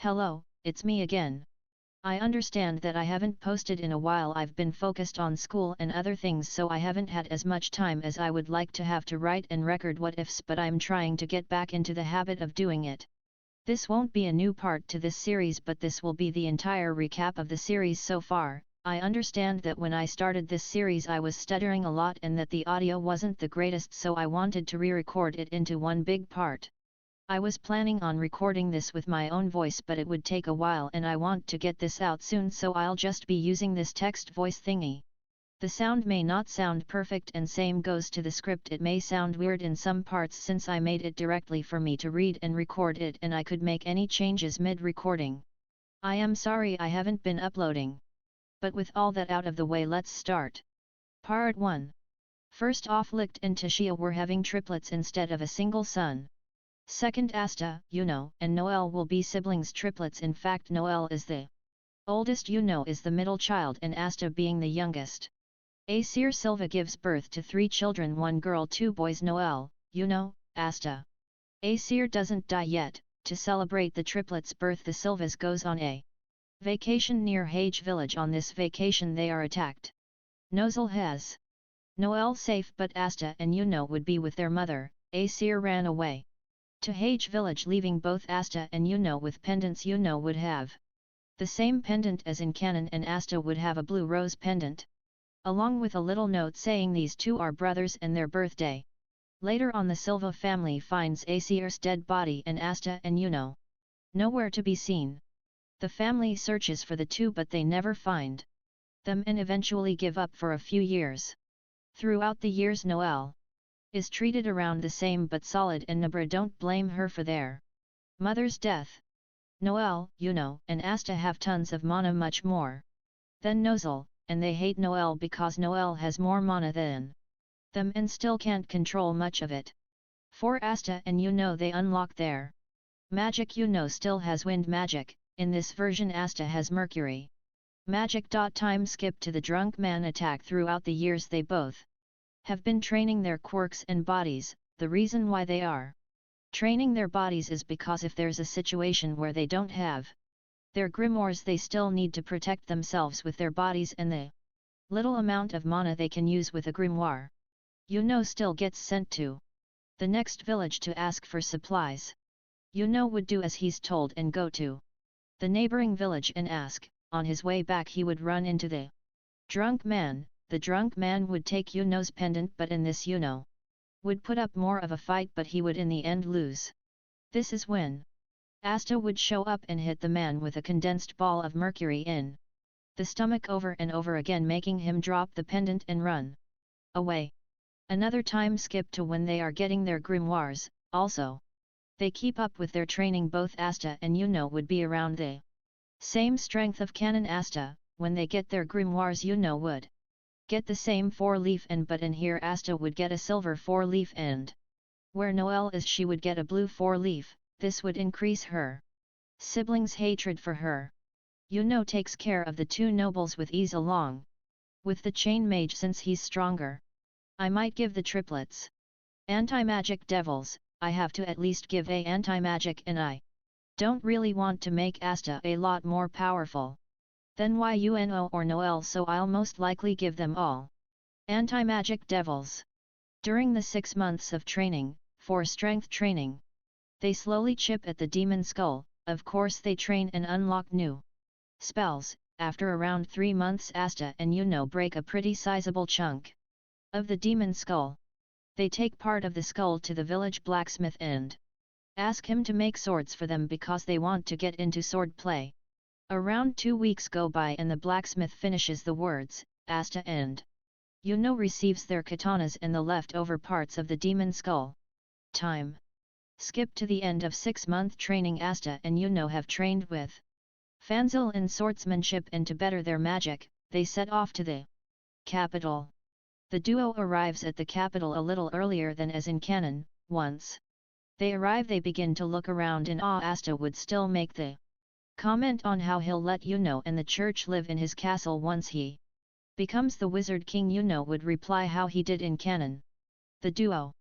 Hello, it's me again. I understand that I haven't posted in a while. I've been focused on school and other things, so I haven't had as much time as I would like to have to write and record what ifs, but I'm trying to get back into the habit of doing it. This won't be a new part to this series, but this will be the entire recap of the series so far. I understand that when I started this series I was stuttering a lot and that the audio wasn't the greatest, so I wanted to re-record it into one big part. I was planning on recording this with my own voice, but it would take a while and I want to get this out soon, so I'll just be using this text voice thingy. The sound may not sound perfect, and same goes to the script. It may sound weird in some parts since I made it directly for me to read and record it, and I could make any changes mid-recording. I am sorry I haven't been uploading. But with all that out of the way, let's start. Part 1. First off, Licht and Tashia were having triplets instead of a single son. Second, Asta, Yuno, and Noel will be siblings triplets. In fact, Noel is the oldest, Yuno is the middle child, and Asta being the youngest. Aesir Silva gives birth to 3 children, 1 girl 2 boys, Noel, Yuno, Asta. Aesir doesn't die yet. To celebrate the triplets' birth, the Silvas goes on a vacation near Hage village. On this vacation they are attacked. Nozel has Noel safe, but Asta and Yuno would be with their mother. Aesir ran away to Hage village, leaving both Asta and Yuno with pendants. Yuno would have the same pendant as in canon, and Asta would have a blue rose pendant, along with a little note saying these two are brothers and their birthday. Later on, the Silva family finds Aesir's dead body and Asta and Yuno nowhere to be seen. The family searches for the two, but they never find them and eventually give up for a few years. Throughout the years, Noel is treated around the same but solid, and Nabra don't blame her for their mother's death. Noel, Yuno, and Asta have tons of mana, much more than Nozel, and they hate Noel because Noel has more mana than them and still can't control much of it. For Asta and Yuno, they unlock their magic. Yuno still has wind magic. In this version, Asta has mercury magic. Time skip to the drunk man attack. Throughout the years they both have been training their quirks and bodies. The reason why they are training their bodies is because if there's a situation where they don't have their grimoires, they still need to protect themselves with their bodies and the little amount of mana they can use with a grimoire. Yuno still gets sent to the next village to ask for supplies. Yuno would do as he's told and go to the neighboring village and ask. On his way back he would run into the drunk man. The drunk man would take Yuno's pendant, but in this Yuno would put up more of a fight, but he would in the end lose. This is when Asta would show up and hit the man with a condensed ball of mercury in the stomach over and over again, making him drop the pendant and run away. Another time skip to when they are getting their grimoires. Also, they keep up with their training. Both Asta and Yuno would be around the same strength of canon. Asta, when they get their grimoires, Yuno would get the same 4-leaf end, but in here Asta would get a silver 4-leaf end. Where Noel is, she would get a blue 4-leaf. This would increase her siblings' hatred for her. Yuno takes care of the 2 nobles with ease, along with the chain mage since he's stronger. I might give the triplets anti-magic devils. I have to at least give a anti-magic, and I don't really want to make Asta a lot more powerful than Yuno or Noel, so I'll most likely give them all anti-magic devils. During the 6 months of training, for strength training, they slowly chip at the demon skull. Of course they train and unlock new spells. After around 3 months, Asta and Yuno break a pretty sizable chunk of the demon skull. They take part of the skull to the village blacksmith and ask him to make swords for them because they want to get into sword play. Around 2 weeks go by and the blacksmith finishes the words. Asta and Yuno receives their katanas and the leftover parts of the demon skull. Time skip to the end of 6-month training. Asta and Yuno have trained with Fanzil in swordsmanship, and to better their magic, they set off to the capital. The duo arrives at the capital a little earlier than as in canon. Once they arrive, they begin to look around in awe. Asta would still make the comment on how he'll let Yuno and the church live in his castle once he becomes the wizard king. Yuno would reply how he did in canon. The duo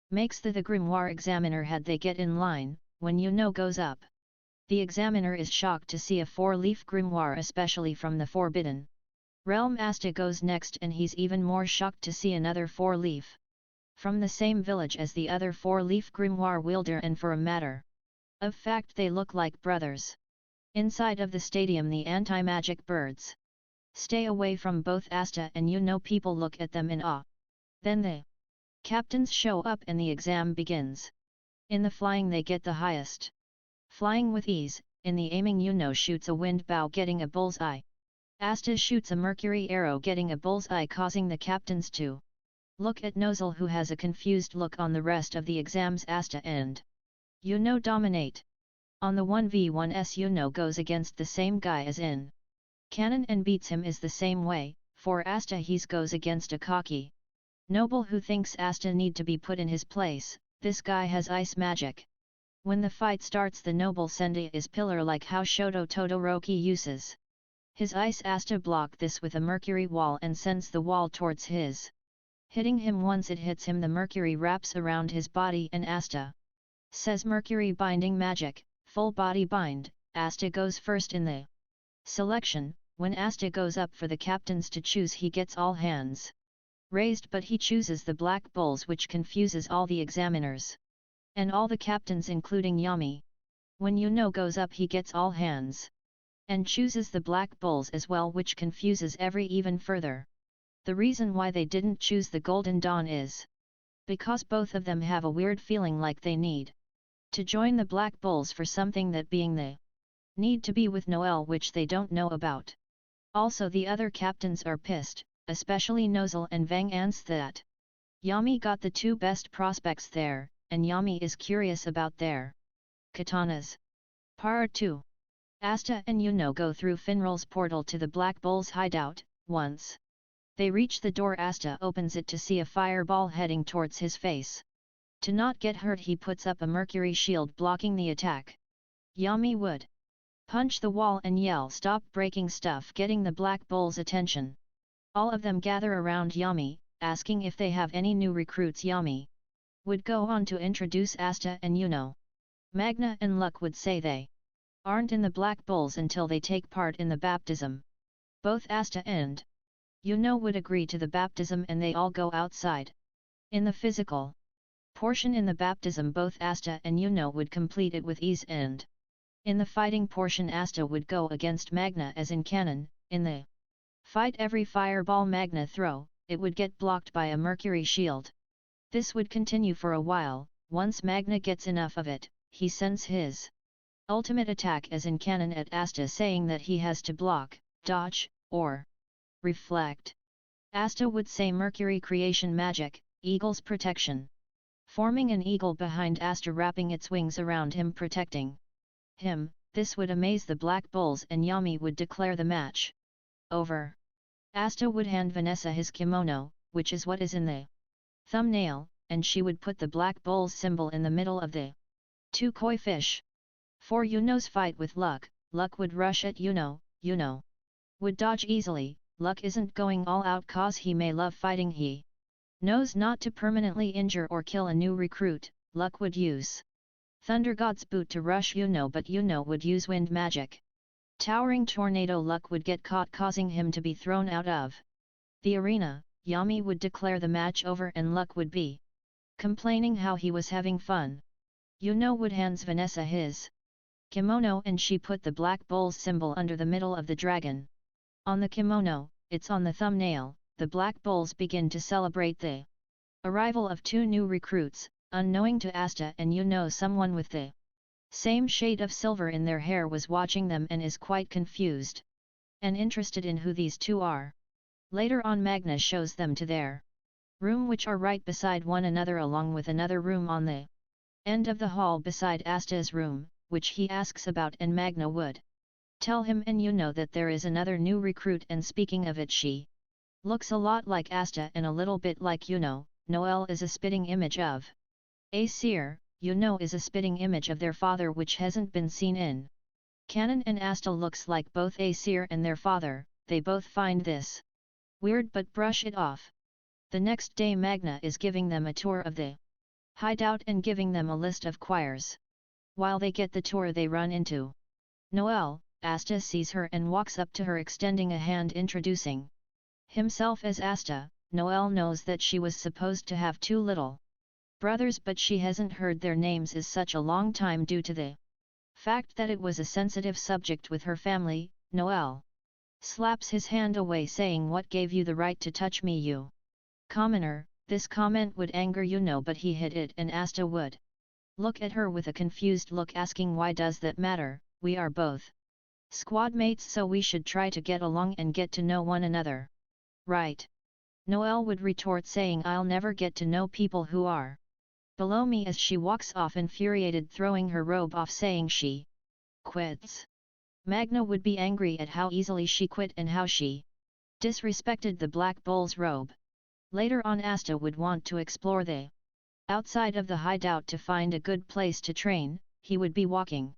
makes the grimoire examiner had they get in line. When Yuno goes up The examiner is shocked to see a 4-leaf grimoire, especially from the Forbidden Realm. Asta goes next, and he's even more shocked to see another 4-leaf from the same village as the other 4-leaf grimoire wielder, and for a matter of fact they look like brothers. Inside of the stadium, the anti-magic birds stay away from both Asta and Yuno. People look at them in awe. Then the captains show up and the exam begins. In the flying they get the highest flying with ease. In the aiming, Yuno shoots a wind bow getting a bullseye. Asta shoots a mercury arrow getting a bullseye, causing the captains to look at Nozel, who has a confused look on the rest of the exams. Asta and Yuno dominate. On the 1v1s, Yuno goes against the same guy as in canon and beats him is the same way. For Asta, he's goes against a cocky noble who thinks Asta need to be put in his place. This guy has ice magic. When the fight starts, the noble Senda is pillar like how Shoto Todoroki uses his ice. Asta blocked this with a mercury wall and sends the wall towards his, hitting him. Once it hits him, the mercury wraps around his body, and Asta says mercury binding magic, full body bind. Asta goes first in the selection. When Asta goes up for the captains to choose, he gets all hands raised, but he chooses the black bulls, which confuses all the examiners and all the captains, including Yami. When Yuno goes up, he gets all hands and chooses the black bulls as well, which confuses every even further. The reason why they didn't choose the Golden Dawn is because both of them have a weird feeling like they need to join the black bulls for something, that being they need to be with Noel, which they don't know about. Also the other captains are pissed, especially Nozel and Vang Ans, that Yami got the 2 best prospects there, and Yami is curious about their katanas. Part 2. Asta and Yuno go through Finral's portal to the Black Bull's hideout. Once they reach the door, Asta opens it to see a fireball heading towards his face. To not get hurt, he puts up a mercury shield blocking the attack. Yami would punch the wall and yell, "Stop breaking stuff!" getting the Black Bull's attention. All of them gather around Yami, asking if they have any new recruits. Yami would go on to introduce Asta and Yuno. Magna and Luck would say they aren't in the Black Bulls until they take part in the baptism. Both Asta and Yuno would agree to the baptism, and they all go outside. In the physical portion in the baptism, both Asta and Yuno would complete it with ease, and in the fighting portion Asta would go against Magna as in canon. In the fight, every fireball Magna throw, it would get blocked by a mercury shield. This would continue for a while. Once Magna gets enough of it, he sends his ultimate attack as in canon at Asta, saying that he has to block, dodge, or reflect. Asta would say mercury creation magic, eagle's protection, forming an eagle behind Asta, wrapping its wings around him, protecting him. This would amaze the Black Bulls, and Yami would declare the match over. Asta would hand Vanessa his kimono, which is what is in the thumbnail, and she would put the Black Bull's symbol in the middle of the 2 koi fish. For Yuno's fight with Luck, Luck would rush at Yuno. Yuno would dodge easily. Luck isn't going all out cause he may love fighting. He knows not to permanently injure or kill a new recruit. Luck would use Thunder God's boot to rush Yuno, but Yuno would use wind magic. Towering tornado. Luck would get caught, causing him to be thrown out of the arena. Yami would declare the match over, and Luck would be complaining how he was having fun. Yuno would hands Vanessa his kimono, and she put the Black Bull's symbol under the middle of the dragon. On the kimono, it's on the thumbnail. The Black Bulls begin to celebrate the arrival of 2 new recruits. Unknowing to Asta and Yuno, someone with the same shade of silver in their hair was watching them and is quite confused and interested in who these 2 are. Later on, Magna shows them to their room, which are right beside one another, along with another room on the end of the hall beside Asta's room, which he asks about, and Magna would tell him and Yuno that there is another new recruit, and speaking of it, she looks a lot like Asta and a little bit like Yuno. Noel is a spitting image of Aesir. Yuno is a spitting image of their father, which hasn't been seen in canon, and Asta looks like both Aesir and their father. They both find this weird but brush it off. The next day, Magna is giving them a tour of the hideout and giving them a list of choirs. While they get the tour, they run into Noel, Asta sees her and walks up to her extending a hand introducing himself as Asta. Noel knows that she was supposed to have two little brothers but she hasn't heard their names in such a long time due to the fact that it was a sensitive subject with her family. Noel slaps his hand away saying, "What gave you the right to touch me, you commoner?" This comment would anger Yuno but he hid it and Asta would look at her with a confused look asking, "Why does that matter? We are both squad mates so we should try to get along and get to know one another. Right?" Noel would retort saying, "I'll never get to know people who are below me," as she walks off infuriated throwing her robe off saying she quits. Magna would be angry at how easily she quit and how she disrespected the Black Bull's robe. Later on Asta would want to explore the outside of the hideout to find a good place to train. He would be walking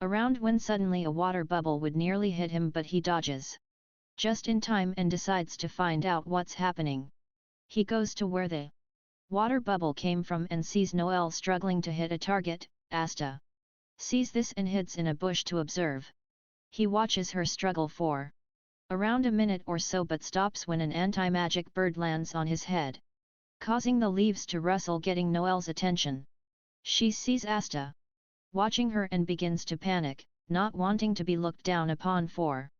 around when suddenly a water bubble would nearly hit him but he dodges just in time and decides to find out what's happening. He goes to where the water bubble came from and sees Noel struggling to hit a target. Asta sees this and hides in a bush to observe. He watches her struggle for around a minute or so but stops when an anti-magic bird lands on his head, causing the leaves to rustle getting Noel's attention. She sees Asta watching her and begins to panic, not wanting to be looked down upon for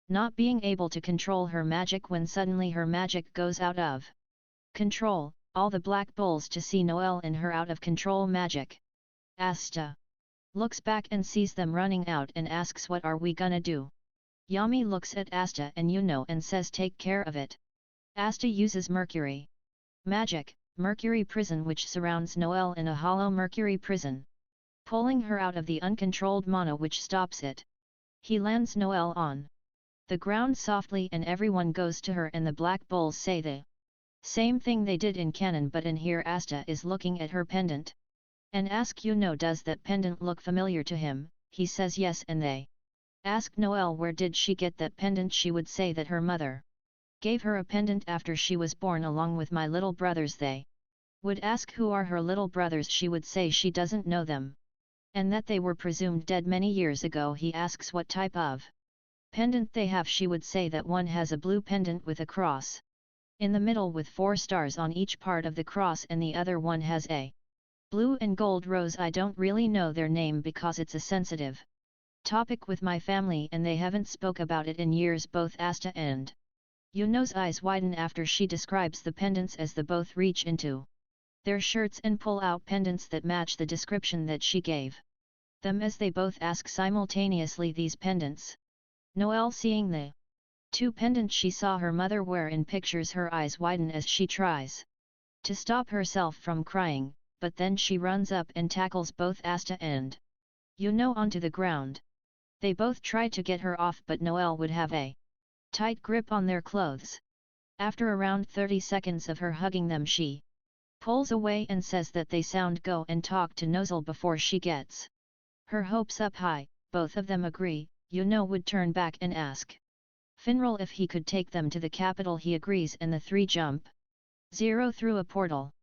not being able to control her magic when suddenly her magic goes out of control, all the Black Bulls to see Noel and her out of control magic. Asta looks back and sees them running out and asks, "What are we gonna do?" Yami looks at Asta and Yuno and says, "Take care of it." Asta uses mercury magic, mercury prison which surrounds Noel in a hollow mercury prison, pulling her out of the uncontrolled mana which stops it. He lands Noel on the ground softly and everyone goes to her and the Black Bulls say the same thing they did in canon but in here Asta is looking at her pendant and ask Yuno, "Does that pendant look familiar to him?" He says yes and they ask Noel where did she get that pendant. She would say that her mother gave her a pendant after she was born along with my little brothers. They would ask who are her little brothers. She would say she doesn't know them and that they were presumed dead many years ago. He asks what type of pendant they have. She would say that one has a blue pendant with a cross in the middle with 4 stars on each part of the cross and the other one has a blue and gold rose. I don't really know their name because it's a sensitive topic with my family and they haven't spoke about it in years. Both Asta and Yuno's eyes widen after she describes the pendants as the both reach into their shirts and pull out pendants that match the description that she gave them as they both ask simultaneously these pendants. Noel seeing the 2 pendants she saw her mother wear in pictures, her eyes widen as she tries to stop herself from crying, but then she runs up and tackles both Asta and Yuno onto the ground. They both try to get her off but Noel would have a tight grip on their clothes. After around 30 seconds of her hugging them she pulls away and says that they sound go and talk to Nozel before she gets her hopes up high. Both of them agree. Yuno would turn back and ask Finral if he could take them to the capital. He agrees and the 3 jump 0 through a portal.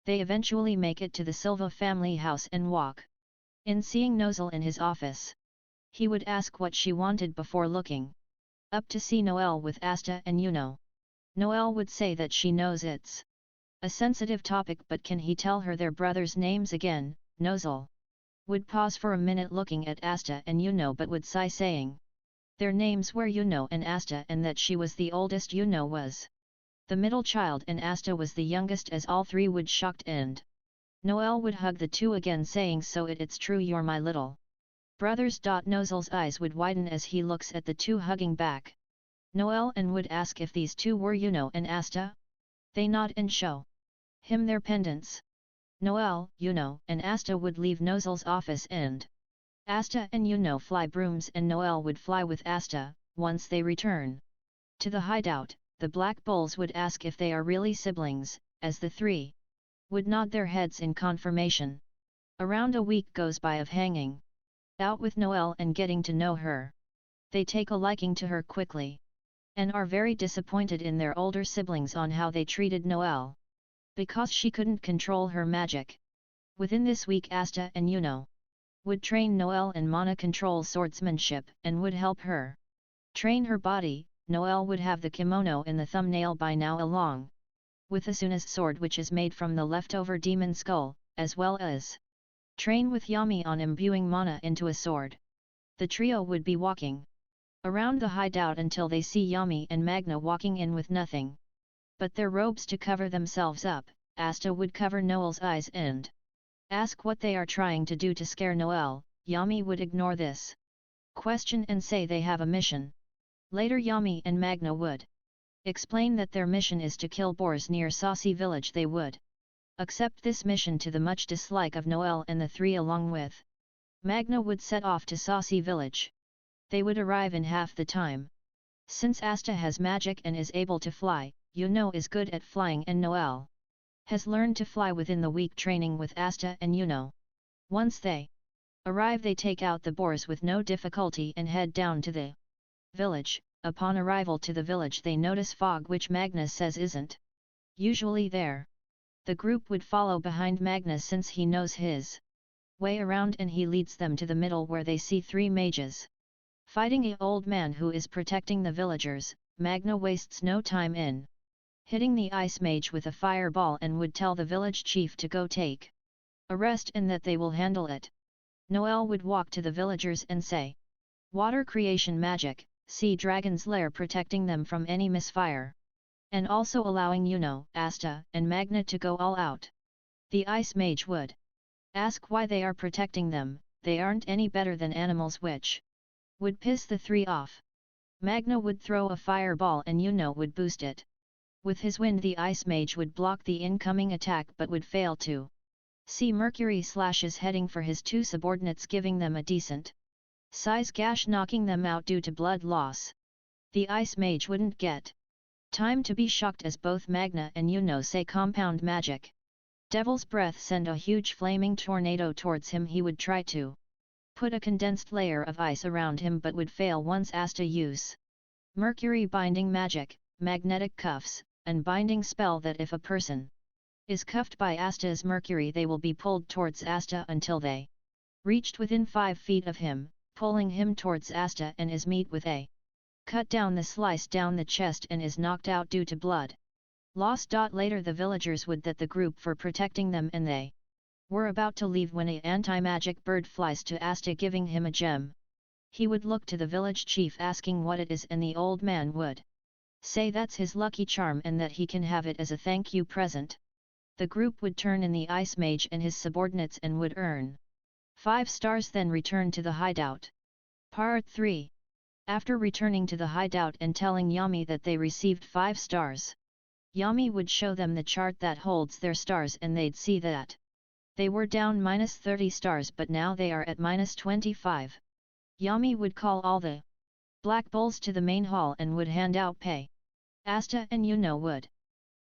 They eventually make it to the Silva family house and walk in seeing Nozel in his office. He would ask what she wanted before looking up to see Noel with Asta and Yuno. Noel would say that she knows it's a sensitive topic but can he tell her their brothers' names again. Nozel would pause for a minute looking at Asta and Yuno but would sigh saying their names were Yuno and Asta and that she was the oldest. Yuno was the middle child and Asta was the youngest as all 3 would shocked and Noel would hug the 2 again saying, "So it's true you're my little brothers." Nozel's eyes would widen as he looks at the 2 hugging back Noel and would ask if these 2 were Yuno and Asta. They nod and show him their pendants. Noel, Yuno and Asta would leave Nozel's office and Asta and Yuno fly brooms and Noel would fly with Asta. Once they return to the hideout, the Black Bulls would ask if they are really siblings, as the 3 would nod their heads in confirmation. Around a week goes by of hanging out with Noel and getting to know her. They take a liking to her quickly and are very disappointed in their older siblings on how they treated Noel because she couldn't control her magic. Within this week Asta and Yuno would train Noelle and Mana control swordsmanship and would help her train her body. Noelle would have the kimono in the thumbnail by now along with Asuna's sword, which is made from the leftover demon skull, as well as train with Yami on imbuing mana into a sword. The trio would be walking around the hideout until they see Yami and Magna walking in with nothing but their robes to cover themselves up. Asta would cover Noelle's eyes and ask what they are trying to do to scare Noelle. Yami would ignore this question and say they have a mission. Later Yami and Magna would explain that their mission is to kill boars near Saucy village. They would accept this mission to the much dislike of Noelle, and the three along with Magna would set off to Saucy village. They would arrive in half the time. Since Asta has magic and is able to fly, Yuno is good at flying and Noelle has learned to fly within the week training with Asta and Yuno. Once they arrive, they take out the boars with no difficulty and head down to the village. Upon arrival to the village they notice fog, which Magnus says isn't usually there. The group would follow behind Magnus since he knows his way around, and he leads them to the middle where they see three mages fighting an old man who is protecting the villagers. Magna wastes no time in hitting the ice mage with a fireball and would tell the village chief to go take a rest and that they will handle it. Noelle would walk to the villagers and say, "Water creation magic, sea dragon's lair protecting them from any misfire," and also allowing Yuno, Asta, and Magna to go all out. The ice mage would ask why they are protecting them. They aren't any better than animals, which would piss the three off. Magna would throw a fireball and Yuno would boost it. With his wind the ice mage would block the incoming attack but would fail to see Mercury slashes heading for his two subordinates, giving them a decent size gash, knocking them out due to blood loss. The ice mage wouldn't get time to be shocked as both Magna and Yuno say compound magic. Devil's breath send a huge flaming tornado towards him. He would try to put a condensed layer of ice around him but would fail once Asta use Mercury binding magic, magnetic cuffs, and binding spell that if a person is cuffed by Asta's Mercury they will be pulled towards Asta until they reached within 5 feet of him, pulling him towards Asta, and is met with a cut down the slice down the chest and is knocked out due to blood loss. Later the villagers would thank the group for protecting them, and they were about to leave when a anti-magic bird flies to Asta, giving him a gem. He would look to the village chief asking what it is, and the old man would say that's his lucky charm and that he can have it as a thank you present. The group would turn in the ice mage and his subordinates and would earn 5 stars, then return to the hideout. Part 3. After returning to the hideout and telling Yami that they received 5 stars, Yami would show them the chart that holds their stars and they'd see that they were down -30 stars, but now they are at -25. Yami would call all the black bulls to the main hall and would hand out pay. Asta and Yuno would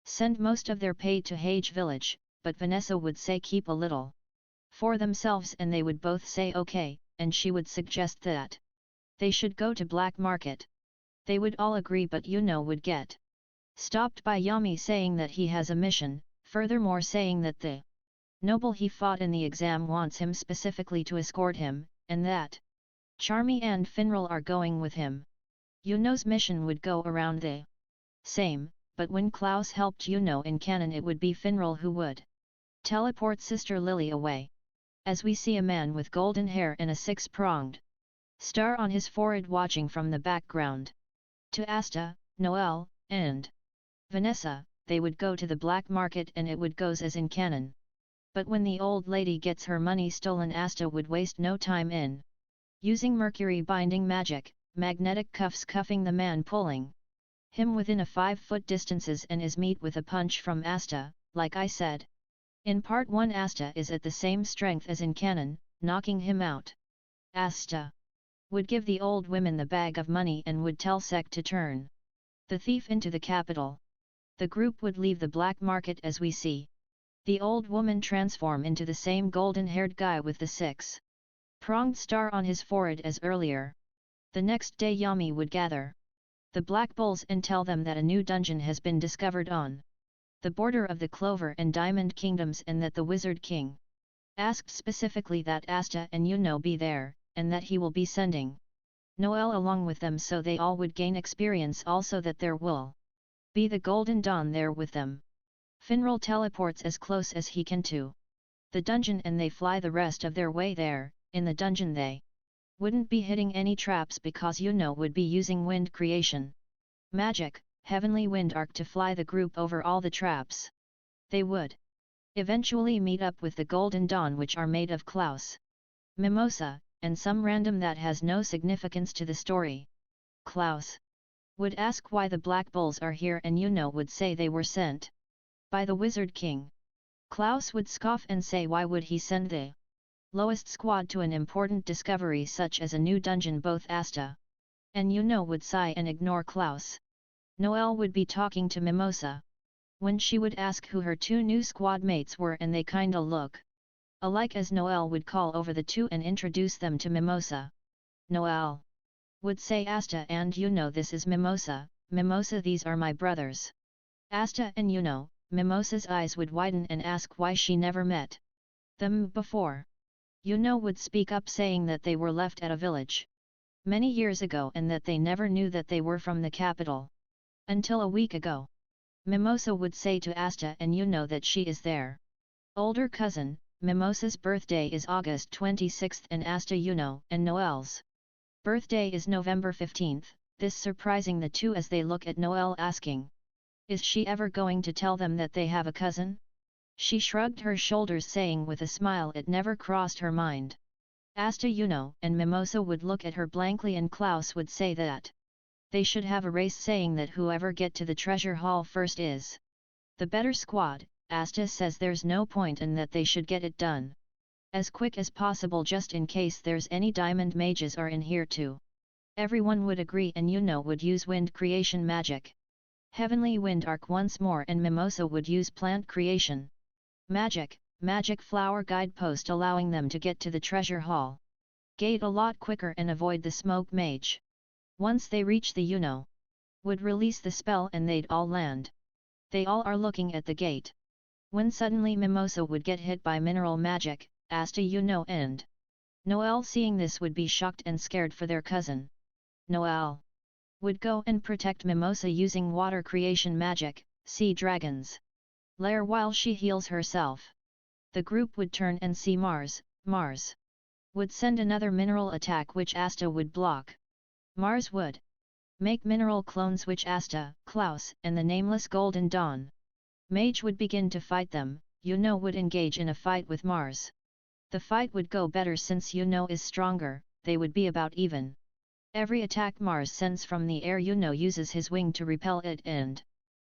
send most of their pay to Hage village, but Vanessa would say keep a little for themselves, and they would both say okay, and she would suggest that they should go to black market. They would all agree, but Yuno would get stopped by Yami saying that he has a mission, furthermore saying that the noble he fought in the exam wants him specifically to escort him, and that Charmy and Finral are going with him. Yuno's mission would go around the same, but when Klaus helped Yuno in canon it would be Finral who would teleport Sister Lily away. As we see a man with golden hair and a 6-pronged star on his forehead watching from the background. To Asta, Noelle, and Vanessa, they would go to the black market and it would goes as in canon. But when the old lady gets her money stolen, Asta would waste no time in using Mercury binding magic, magnetic cuffs, cuffing the man, pulling him within a 5-foot distances, and is met with a punch from Asta. Like I said in part 1, Asta is at the same strength as in canon, knocking him out. Asta would give the old women the bag of money and would tell Sek to turn the thief into the capital. The group would leave the black market as we see the old woman transform into the same golden-haired guy with the 6-pronged star on his forehead as earlier. The next day Yami would gather the Black Bulls and tell them that a new dungeon has been discovered on the border of the Clover and Diamond Kingdoms, and that the Wizard King Asked specifically that Asta and Yuno be there, and that he will be sending Noel along with them so they all would gain experience, also that there will be the Golden Dawn there with them. Finral teleports as close as he can to the dungeon and they fly the rest of their way there. In the dungeon they wouldn't be hitting any traps because Yuno would be using wind creation magic, heavenly wind arc to fly the group over all the traps. They would eventually meet up with the Golden Dawn, which are made of Klaus, Mimosa, and some random that has no significance to the story. Klaus would ask why the Black Bulls are here and Yuno would say they were sent by the Wizard King. Klaus would scoff and say why would he send the lowest squad to an important discovery such as a new dungeon. Both Asta and Yuno would sigh and ignore Klaus. Noel would be talking to Mimosa when she would ask who her two new squad mates were, and they kinda look alike, as Noel would call over the two and introduce them to Mimosa. Noel would say, Asta and Yuno, this is Mimosa. Mimosa, these are my brothers. Asta and Yuno. Mimosa's eyes would widen and ask why she never met them before. Yuno would speak up saying that they were left at a village many years ago and that they never knew that they were from the capital until a week ago. Mimosa would say to Asta and Yuno that she is their older cousin. Mimosa's birthday is August 26th and Asta, Yuno, and Noel's birthday is November 15th, this surprising the two as they look at Noel, asking, is she ever going to tell them that they have a cousin? She shrugged her shoulders, saying with a smile it never crossed her mind. Asta, Yuno, and Mimosa would look at her blankly and Klaus would say that they should have a race, saying that whoever get to the treasure hall first is the better squad. Asta says there's no point and that they should get it done as quick as possible just in case there's any diamond mages are in here too. Everyone would agree and Yuno would use wind creation magic, heavenly wind arc once more, and Mimosa would use plant creation magic flower guidepost, allowing them to get to the treasure hall gate a lot quicker and avoid the smoke mage. Once they reach the Yuno would release the spell and they'd all land. They all are looking at the gate when suddenly Mimosa would get hit by mineral magic. Asta, Yuno, and Noel, seeing this, would be shocked and scared for their cousin. Noel would go and protect Mimosa using water creation magic, sea dragon's lair, while she heals herself. The group would turn and see Mars. Mars would send another mineral attack which Asta would block. Mars would make mineral clones which Asta, Klaus, and the nameless Golden Dawn mage would begin to fight them. Yuno would engage in a fight with Mars. The fight would go better since Yuno is stronger, they would be about even. Every attack Mars sends from the air, Yuno uses his wing to repel it, and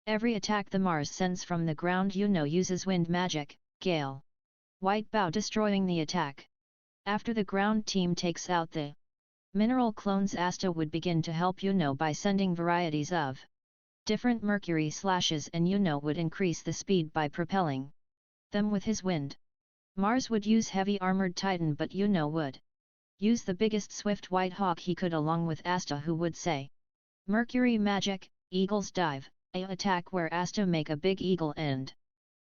every attack the Mars sends from the ground, Yuno uses wind magic, gale, white bow, destroying the attack. After the ground team takes out the mineral clones, Asta would begin to help Yuno by sending varieties of different mercury slashes, and Yuno would increase the speed by propelling them with his wind. Mars would use heavy armored titan, but Yuno would use the biggest swift white hawk he could, along with Asta, who would say mercury magic, eagle's dive, a attack where Asta make a big eagle and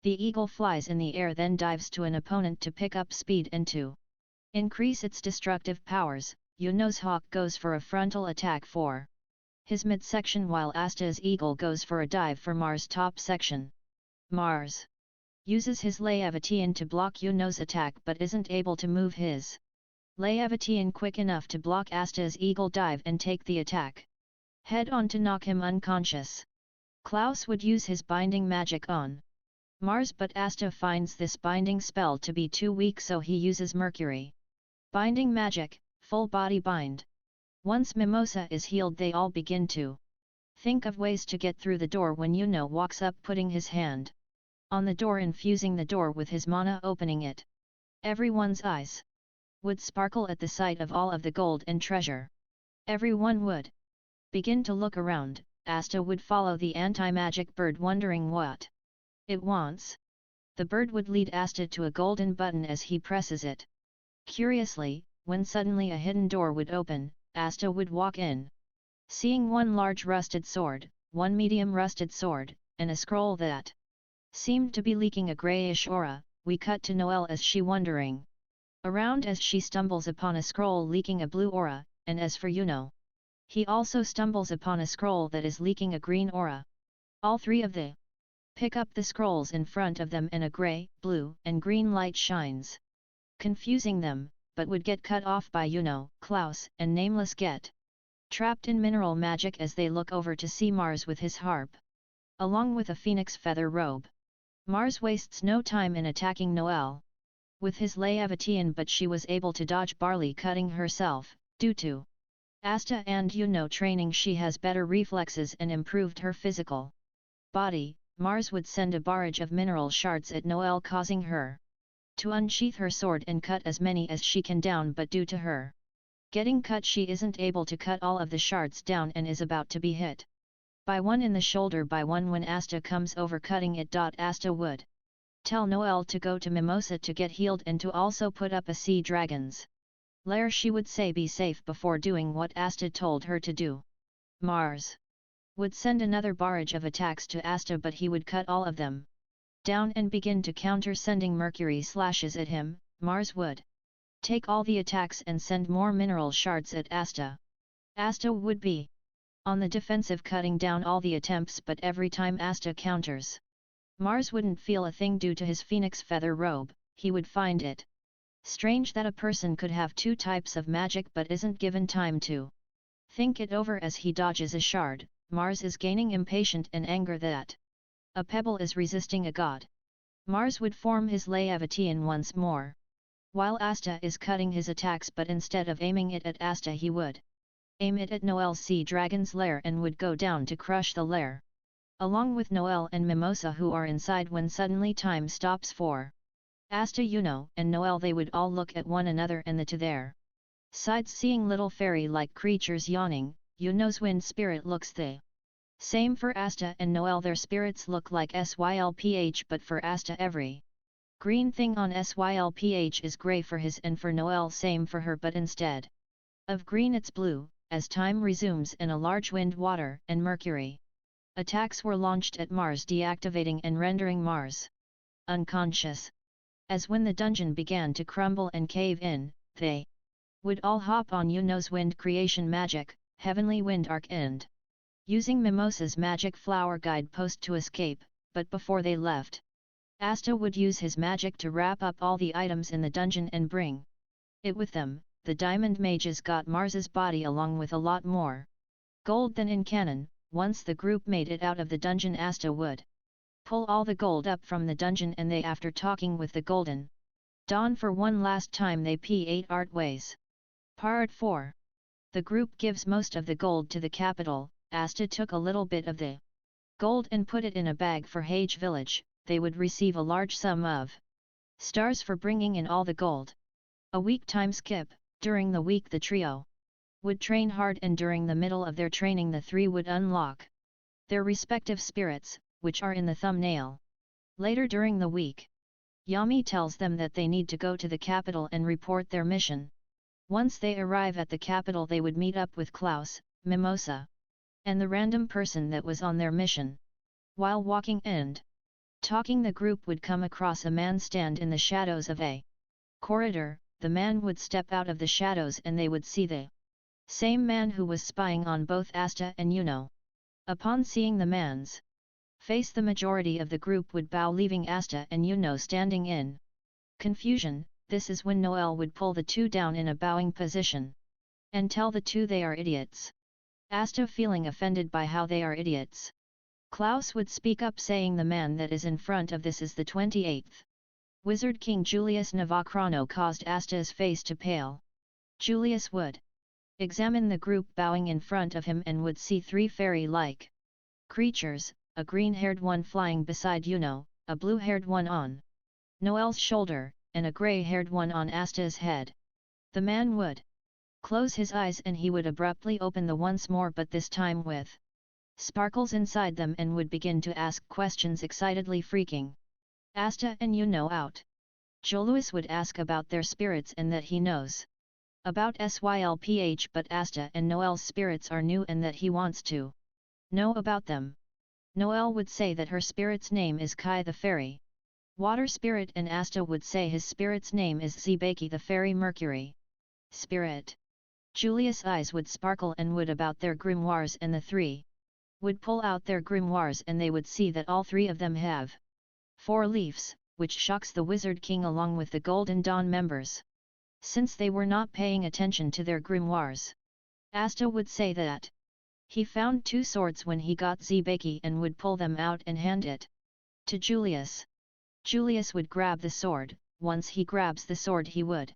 the eagle flies in the air, then dives to an opponent to pick up speed and to increase its destructive powers. Yuno's hawk goes for a frontal attack for his midsection, while Asta's eagle goes for a dive for Mars' top section. Mars uses his Leviathan to block Yuno's attack but isn't able to move his Leviathan quick enough to block Asta's eagle dive and take the attack head on to knock him unconscious. Klaus would use his binding magic on Mars, but Asta finds this binding spell to be too weak, so he uses mercury binding magic, full body bind. Once Mimosa is healed, they all begin to think of ways to get through the door when Yuno walks up, putting his hand on the door, infusing the door with his mana, opening it. Everyone's eyes would sparkle at the sight of all of the gold and treasure. Everyone would begin to look around. Asta would follow the anti-magic bird, wondering what it wants. The bird would lead Asta to a golden button as he presses it curiously, when suddenly a hidden door would open. Asta would walk in, seeing one large rusted sword, one medium rusted sword, and a scroll that seemed to be leaking a greyish aura. we cut to Noelle as she wandering around as she stumbles upon a scroll leaking a blue aura, and as for Yuno, he also stumbles upon a scroll that is leaking a green aura. All three of they pick up the scrolls in front of them and a grey, blue, and green light shines, confusing them, but would get cut off by Yuno, Klaus, and Nameless get trapped in mineral magic as they look over to see Mars with his harp, along with a phoenix feather robe. Mars wastes no time in attacking Noelle with his Leviathan, but she was able to dodge Barley cutting herself. Due to Asta and Yuno training, she has better reflexes and improved her physical body. Mars would send a barrage of mineral shards at Noelle, causing her to unsheath her sword and cut as many as she can down, but due to her getting cut, she isn't able to cut all of the shards down and is about to be hit by one in the shoulder by one when Asta comes over cutting it. Asta would tell Noelle to go to Mimosa to get healed and to also put up a sea dragon's lair. She would say be safe before doing what Asta told her to do. Mars would send another barrage of attacks to Asta, but he would cut all of them down and begin to counter, sending mercury slashes at him. Mars would take all the attacks and send more mineral shards at Asta. Asta would be on the defensive, cutting down all the attempts, but every time Asta counters, Mars wouldn't feel a thing due to his phoenix feather robe. He would find it strange that a person could have two types of magic but isn't given time to think it over. As he dodges a shard, Mars is gaining impatient and anger that a pebble is resisting a god. Mars would form his Leviathan once more, while Asta is cutting his attacks, but instead of aiming it at Asta, he would aim it at Noelle's sea dragon's lair and would go down to crush the lair, along with Noelle and Mimosa, who are inside, when suddenly time stops for Asta, Yuno, and Noelle. They would all look at one another and to their sides, seeing little fairy-like creatures yawning. Yuno's wind spirit looks the same for Asta and Noelle. Their spirits look like Sylph, but for Asta every green thing on Sylph is grey for his, and for Noelle same for her, but instead of green it's blue. As time resumes and a large wind, water, and mercury attacks were launched at Mars, deactivating and rendering Mars unconscious. As when the dungeon began to crumble and cave in, they would all hop on Yuno's wind creation magic, Heavenly Wind Arc, and using Mimosa's magic flower guide post to escape, but before they left, Asta would use his magic to wrap up all the items in the dungeon and bring it with them. The diamond mages got Mars's body along with a lot more gold than in canon. Once the group made it out of the dungeon, Asta would pull all the gold up from the dungeon, and they, after talking with the Golden Dawn for one last time, they p8 art ways. Part 4. The group gives most of the gold to the capital. Asta took a little bit of the gold and put it in a bag for Hage village. They would receive a large sum of stars for bringing in all the gold. A week time skip. During the week the trio would train hard, and during the middle of their training the three would unlock their respective spirits, which are in the thumbnail. Later during the week, Yami tells them that they need to go to the capital and report their mission. Once they arrive at the capital, they would meet up with Klaus, Mimosa, and the random person that was on their mission. While walking and talking, the group would come across a man stand in the shadows of a corridor. The man would step out of the shadows and they would see the same man who was spying on both Asta and Yuno. Upon seeing the man's face, the majority of the group would bow, leaving Asta and Yuno standing in confusion. This is when Noelle would pull the two down in a bowing position and tell the two they are idiots. Asta feeling offended by how they are idiots, Klaus would speak up, saying the man that is in front of this is the 28th Wizard King Julius Navacrano. Caused Asta's face to pale. Julius would examine the group bowing in front of him and would see three fairy-like creatures, a green-haired one flying beside Yuno, a blue-haired one on Noelle's shoulder, and a grey-haired one on Asta's head. The man would close his eyes and he would abruptly open them once more, but this time with sparkles inside them, and would begin to ask questions, excitedly freaking Asta and Yuno out. Julius would ask about their spirits and that he knows about Sylph, but Asta and Noelle's spirits are new and that he wants to know about them. Noelle would say that her spirit's name is Kai the Fairy. Water spirit, and Asta would say his spirit's name is Zebaki the fairy Mercury. Spirit. Julius' eyes would sparkle and would about their grimoires, and the three would pull out their grimoires, and they would see that all three of them have 4 leaves, which shocks the Wizard King along with the Golden Dawn members. Since they were not paying attention to their grimoires, Asta would say that he found 2 swords when he got Zebaki and would pull them out and hand it to Julius. Julius would grab the sword. Once he grabs the sword, he would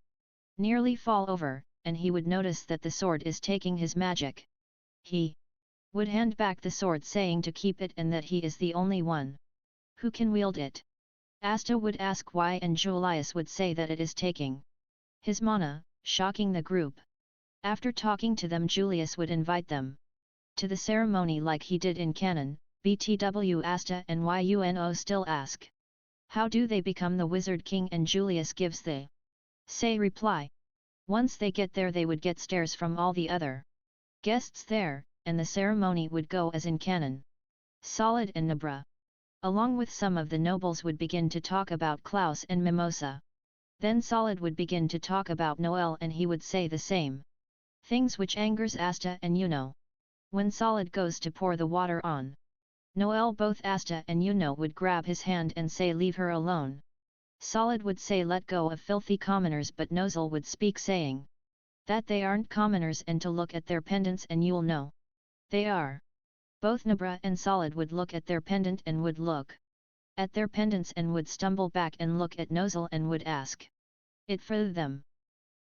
nearly fall over, and he would notice that the sword is taking his magic. He would hand back the sword, saying to keep it and that he is the only one who can wield it. Asta would ask why, and Julius would say that it is taking his mana, shocking the group. After talking to them, Julius would invite them to the ceremony like he did in canon. BTW Asta and Yuno still ask, how do they become the Wizard King, and Julius gives the say reply. Once they get there, they would get stares from all the other guests there, and the ceremony would go as in canon. Solid and Nabra, along with some of the nobles, would begin to talk about Klaus and Mimosa. Then Solid would begin to talk about Noel, and he would say the same things, which angers Asta and Yuno. When Solid goes to pour the water on Noel, both Asta and Yuno would grab his hand and say, leave her alone. Solid would say, let go of filthy commoners, but Nozel would speak, saying that they aren't commoners, and to look at their pendants and you'll know they are. Both Nabra and Solid would look at their pendant and would look at their pendants and would stumble back and look at Nozel and would ask it for them.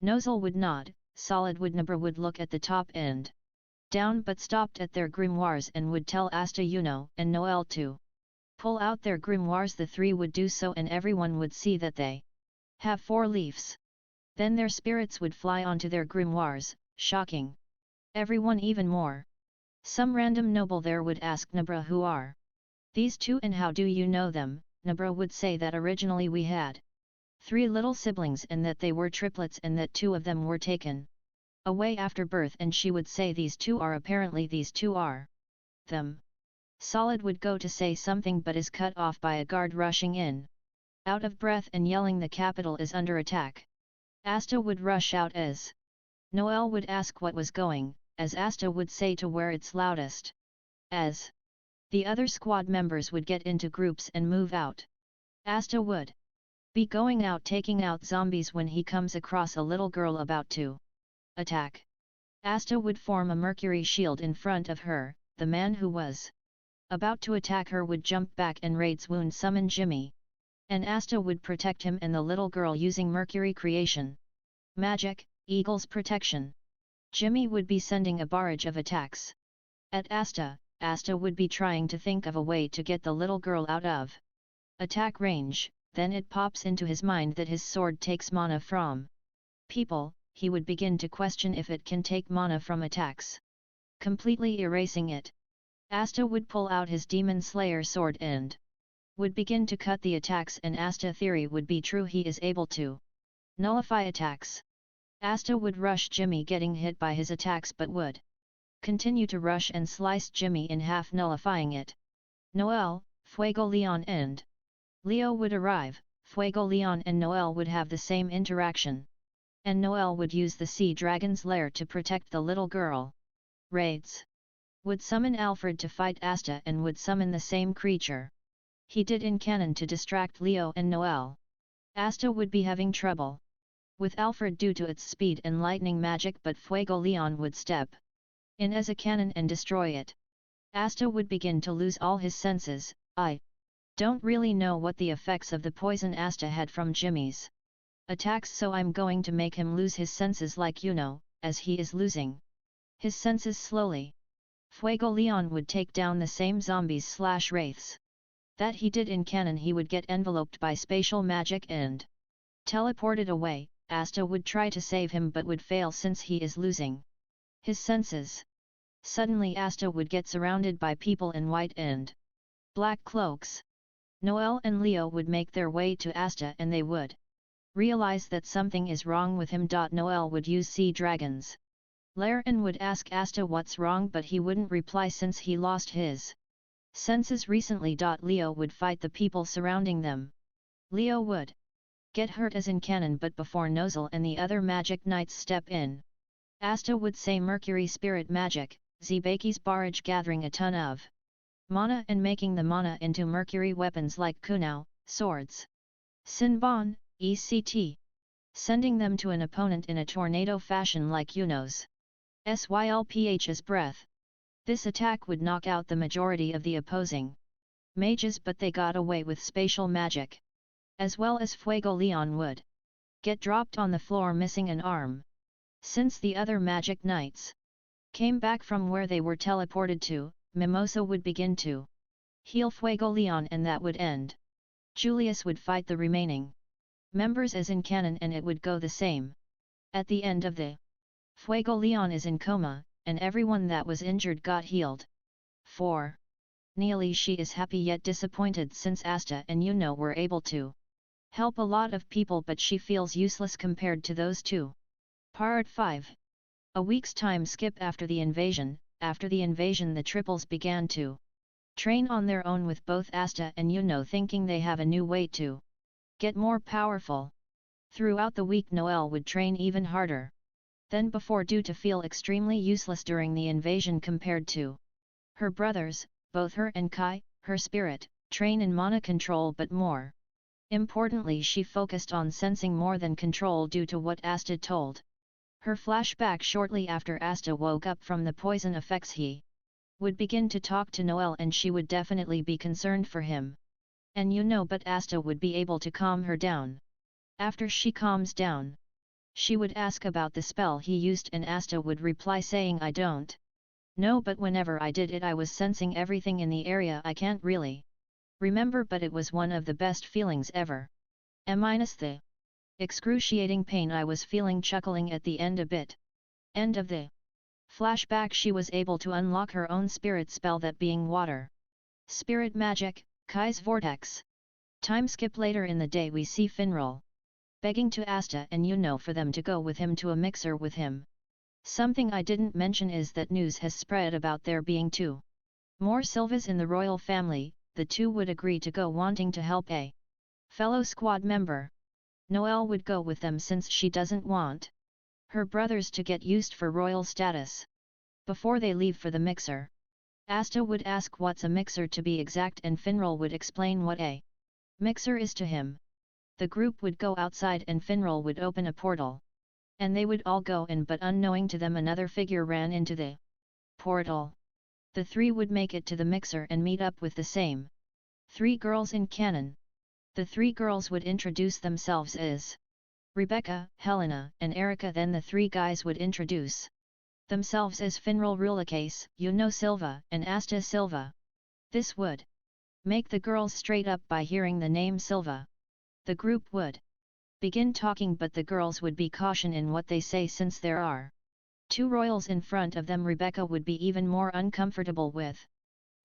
Nozel would nod. Solid would Nabra would look at the top and down, but stopped at their grimoires and would tell Asta, Yuno, and Noel to pull out their grimoires. The 3 would do so, and everyone would see that they have 4 leaves. Then their spirits would fly onto their grimoires, shocking everyone even more. Some random noble there would ask Nabra, who are these 2 and how do you know them? Nabra would say that originally we had 3 little siblings and that they were triplets, and that 2 of them were taken away after birth, and she would say these 2 are apparently these 2 are them. Solid would go to say something but is cut off by a guard rushing in, out of breath and yelling, the capital is under attack. Asta would rush out as Noel would ask what was going, as Asta would say to where it's loudest. As the other squad members would get into groups and move out, Asta would be going out taking out zombies when he comes across a little girl about to attack. Asta would form a mercury shield in front of her. The man who was about to attack her would jump back and raids wound summon Jimmy, and Asta would protect him and the little girl using mercury creation magic, Eagle's protection. Jimmy would be sending a barrage of attacks at Asta. Asta would be trying to think of a way to get the little girl out of attack range. Then it pops into his mind that his sword takes mana from people. He would begin to question if it can take mana from attacks, completely erasing it. Asta would pull out his Demon Slayer sword and would begin to cut the attacks, and Asta theory would be true, he is able to nullify attacks. Asta would rush Jimmy, getting hit by his attacks, but would continue to rush and slice Jimmy in half, nullifying it. Noel, Fuego Leon and Leo would arrive. Fuego Leon and Noel would have the same interaction, and Noel would use the sea dragon's lair to protect the little girl. Raids would summon Alfred to fight Asta and would summon the same creature he did in canon to distract Leo and Noel. Asta would be having trouble with Alfred due to its speed and lightning magic, but Fuego Leon would step in as a cannon and destroy it. Asta would begin to lose all his senses. I don't really know what the effects of the poison Asta had from Jimmy's attacks, so I'm going to make him lose his senses like Yuno, as he is losing his senses slowly. Fuego Leon would take down the same zombies/wraiths that he did in canon. He would get enveloped by spatial magic and teleported away. Asta would try to save him but would fail since he is losing his senses. Suddenly Asta would get surrounded by people in white and black cloaks. Noel and Leo would make their way to Asta and they would realize that something is wrong with him. Noel would use Sea Dragon's lair and would ask Asta what's wrong, but he wouldn't reply since he lost his senses recently. Leo would fight the people surrounding them. Leo would get hurt as in canon, but before Nozel and the other magic knights step in, Asta would say Mercury spirit magic, Zbaki's barrage gathering a ton of mana and making the mana into Mercury weapons like kunao, swords, sinbon, etc. Sending them to an opponent in a tornado fashion like Yuno's Sylph's breath. This attack would knock out the majority of the opposing mages, but they got away with spatial magic. As well as Fuego Leon would get dropped on the floor missing an arm. Since the other magic knights came back from where they were teleported to, Mimosa would begin to heal Fuego Leon and that would end. Julius would fight the remaining members as in canon and it would go the same. At the end of the Fuego Leon is in coma, and everyone that was injured got healed. 4. Nearly she is happy yet disappointed since Asta and Yuno were able to help a lot of people, but she feels useless compared to those two. Part 5. A week's time skip after the invasion. After the invasion the triples began to train on their own with both Asta and Yuno, thinking they have a new way to get more powerful. Throughout the week Noelle would train even harder than before due to feel extremely useless during the invasion compared to her brothers, both her and Kai, her spirit, train in mana control, but more importantly she focused on sensing more than control due to what Asta told her flashback. Shortly after Asta woke up from the poison effects he would begin to talk to Noelle and she would definitely be concerned for him. And but Asta would be able to calm her down. After she calms down, she would ask about the spell he used and Asta would reply saying I don't know, but whenever I did it I was sensing everything in the area. I can't really remember, but it was one of the best feelings ever. Minus the excruciating pain I was feeling. Chuckling at the end a bit. End of the flashback. She was able to unlock her own spirit spell, that being water spirit magic, Kai's vortex. Time skip. Later in the day we see Finral begging to Asta and Yuno for them to go with him to a mixer with him. Something I didn't mention is that news has spread about there being 2 more silvas in the royal family. The 2 would agree to go, wanting to help a fellow squad member. Noelle would go with them since she doesn't want her brothers to get used for royal status. Before they leave for the mixer, Asta would ask what's a mixer to be exact, and Finral would explain what a mixer is to him. The group would go outside and Finral would open a portal. And they would all go in, but unknowing to them another figure ran into the portal. The 3 would make it to the mixer and meet up with the same 3 girls in canon. The 3 girls would introduce themselves as Rebecca, Helena, and Erica. Then the 3 guys would introduce themselves as Finral Rulacase, Yuno Silva, and Asta Silva. This would make the girls straight up by hearing the name Silva. The group would begin talking, but the girls would be caution in what they say since there are 2 royals in front of them. Rebecca would be even more uncomfortable with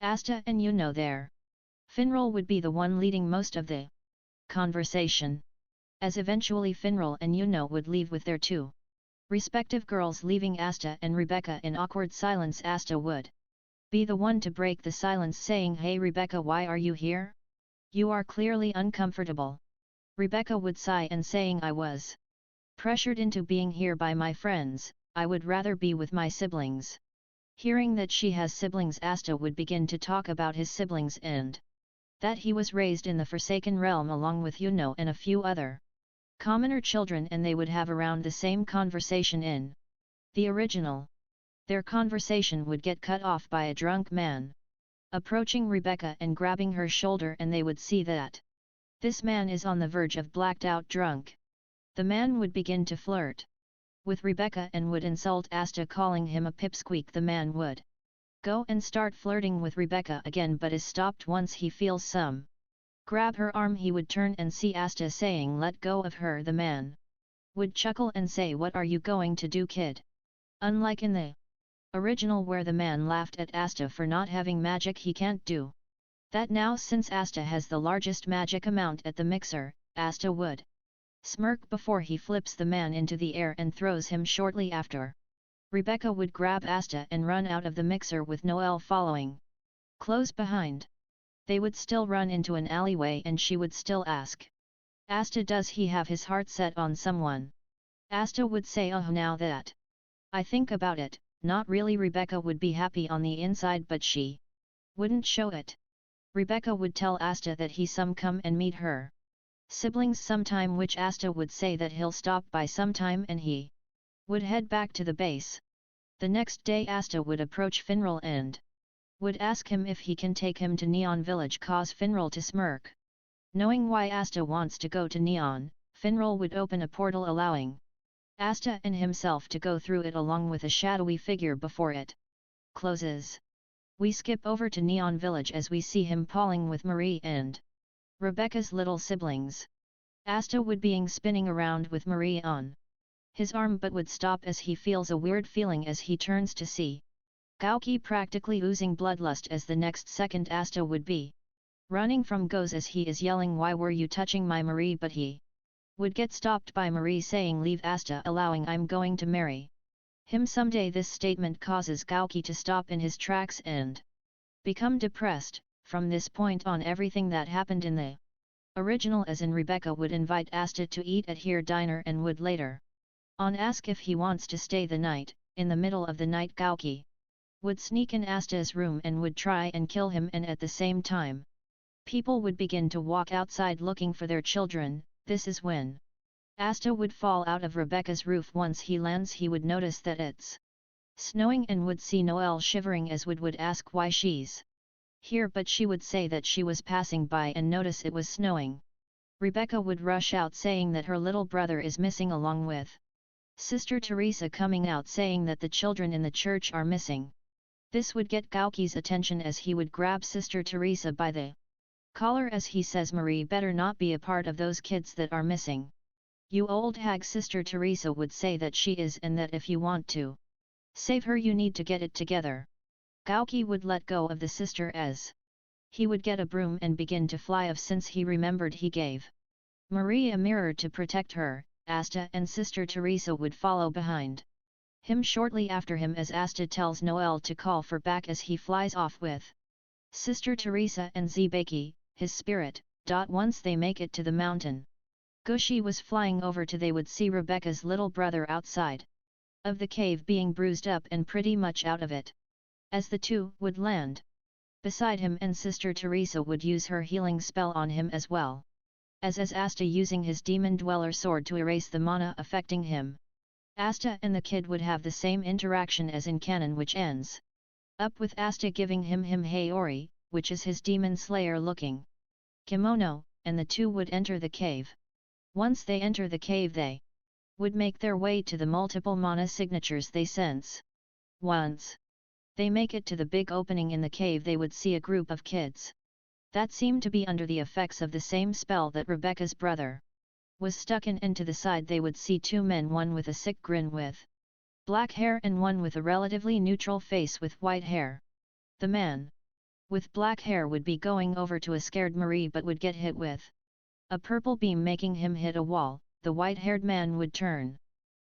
Asta and Yuno there. Finral would be the one leading most of the conversation, as eventually Finral and Yuno would leave with their 2 respective girls, leaving Asta and Rebecca in awkward silence. Asta would be the one to break the silence, saying, "Hey Rebecca, why are you here? You are clearly uncomfortable." Rebecca would sigh and saying, "I was pressured into being here by my friends. I would rather be with my siblings." Hearing that she has siblings, Asta would begin to talk about his siblings and that he was raised in the Forsaken Realm along with Yuno and a few other commoner children, and they would have around the same conversation in the original. Their conversation would get cut off by a drunk man approaching Rebecca and grabbing her shoulder, and they would see that this man is on the verge of blacked out drunk. The man would begin to flirt with Rebecca and would insult Asta, calling him a pipsqueak. The man would go and start flirting with Rebecca again, but is stopped once he feels some grab her arm. He would turn and see Asta saying, "Let go of her." The man would chuckle and say, "What are you going to do, kid?" Unlike in the original where the man laughed at Asta for not having magic, he can't do that now since Asta has the largest magic amount at the mixer. Asta would smirk before he flips the man into the air and throws him. Shortly after, Rebecca would grab Asta and run out of the mixer with Noelle following close behind. They would still run into an alleyway and she would still ask Asta, does he have his heart set on someone? Asta would say, oh, now that I think about it, not really. Rebecca would be happy on the inside, but she wouldn't show it. Rebecca would tell Asta that he some come and meet her siblings sometime, which Asta would say that he'll stop by sometime and he would head back to the base. The next day Asta would approach Finral and would ask him if he can take him to Neon Village, cause Finral to smirk. Knowing why Asta wants to go to Neon, Finral would open a portal allowing Asta and himself to go through it along with a shadowy figure before it closes. We skip over to Neon Village as we see him palling with Marie and Rebecca's little siblings. Asta would being spinning around with Marie on his arm, but would stop as he feels a weird feeling as he turns to see Gauki practically oozing bloodlust, as the next second Asta would be running from goes as he is yelling, why were you touching my Marie? But he would get stopped by Marie saying, leave Asta, allowing I'm going to marry him someday. This statement causes Gauki to stop in his tracks and become depressed. From this point on, everything that happened in the original as in Rebecca would invite Asta to eat at her diner and would later on ask if he wants to stay the night. In the middle of the night Gauki would sneak in Asta's room and would try and kill him, and at the same time people would begin to walk outside looking for their children. This is when Asta would fall out of Rebecca's roof. Once he lands, he would notice that it's snowing and would see Noelle shivering as would ask why she's here, but she would say that she was passing by and notice it was snowing. Rebecca would rush out saying that her little brother is missing, along with Sister Teresa coming out saying that the children in the church are missing. This would get Gauki's attention as he would grab Sister Teresa by the collar as he says, Marie better not be a part of those kids that are missing. You old hag. Sister Teresa would say that she is, and that if you want to save her you need to get it together. Gauki would let go of the sister as he would get a broom and begin to fly off, since he remembered he gave Marie a mirror to protect her. Asta and Sister Teresa would follow behind him shortly after him as Asta tells Noelle to call for back as he flies off with Sister Teresa and Zibeki, his spirit. Once they make it to the mountain Gushi was flying over to, they would see Rebecca's little brother outside of the cave being bruised up and pretty much out of it. As the two would land beside him, and Sister Teresa would use her healing spell on him as well as Asta using his demon dweller sword to erase the mana affecting him. Asta and the kid would have the same interaction as in canon, which ends up with Asta giving him Hayori, which is his demon slayer looking kimono, and the two would enter the cave. Once they enter the cave they would make their way to the multiple mana signatures they sense. Once they make it to the big opening in the cave, they would see a group of kids that seemed to be under the effects of the same spell that Rebecca's brother was stuck in, and to the side they would see two men, one with a sick grin with black hair and one with a relatively neutral face with white hair. The man with black hair would be going over to a scared Marie but would get hit with a purple beam making him hit a wall. The white-haired man would turn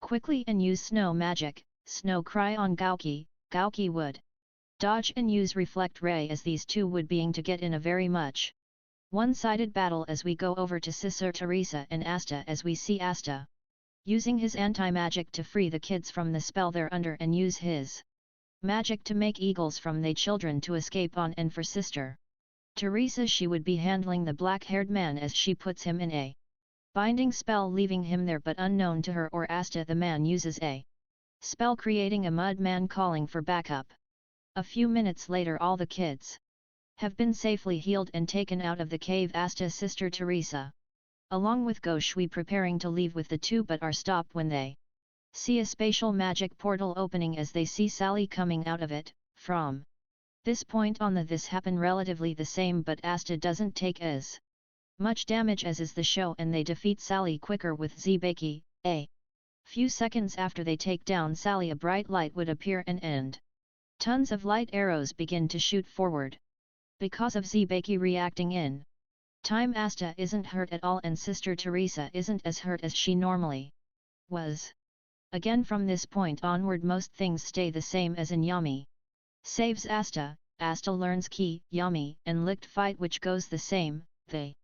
quickly and use snow magic, snow cry on Gauki. Gauki would dodge and use reflect ray as these two would being to get in a very much one-sided battle. As we go over to Sister Teresa and Asta, as we see Asta using his anti-magic to free the kids from the spell they're under and use his magic to make eagles from they children to escape on, and for Sister Teresa she would be handling the black-haired man as she puts him in a binding spell leaving him there, but unknown to her or Asta the man uses a spell creating a mud man calling for backup. A few minutes later all the kids have been safely healed and taken out of the cave. Asta, Sister Teresa along with Goshui preparing to leave with the two, but are stopped when they see a spatial magic portal opening as they see Sally coming out of it. From this point on this happen relatively the same, but Asta doesn't take as much damage as is the show, and they defeat Sally quicker with Zibeki. A few seconds after they take down Sally a bright light would appear and end. Tons of light arrows begin to shoot forward. Because of Zibeki reacting in time, Asta isn't hurt at all and Sister Teresa isn't as hurt as she normally was. Again from this point onward most things stay the same as in Yami saves Asta. Asta learns Ki, Yami and Licked fight, which goes the same. They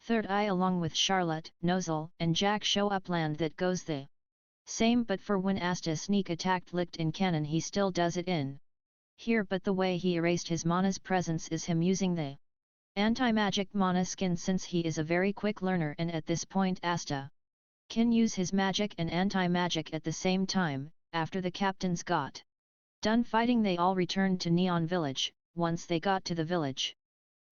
Third Eye along with Charlotte, Nozel, and Jack show up land that goes the same, but for when Asta sneak attacked licked in canon he still does it in here, but the way he erased his mana's presence is him using the anti-magic mana skin, since he is a very quick learner, and at this point Asta can use his magic and anti-magic at the same time. After the captains got done fighting, they all returned to Neon Village. Once they got to the village,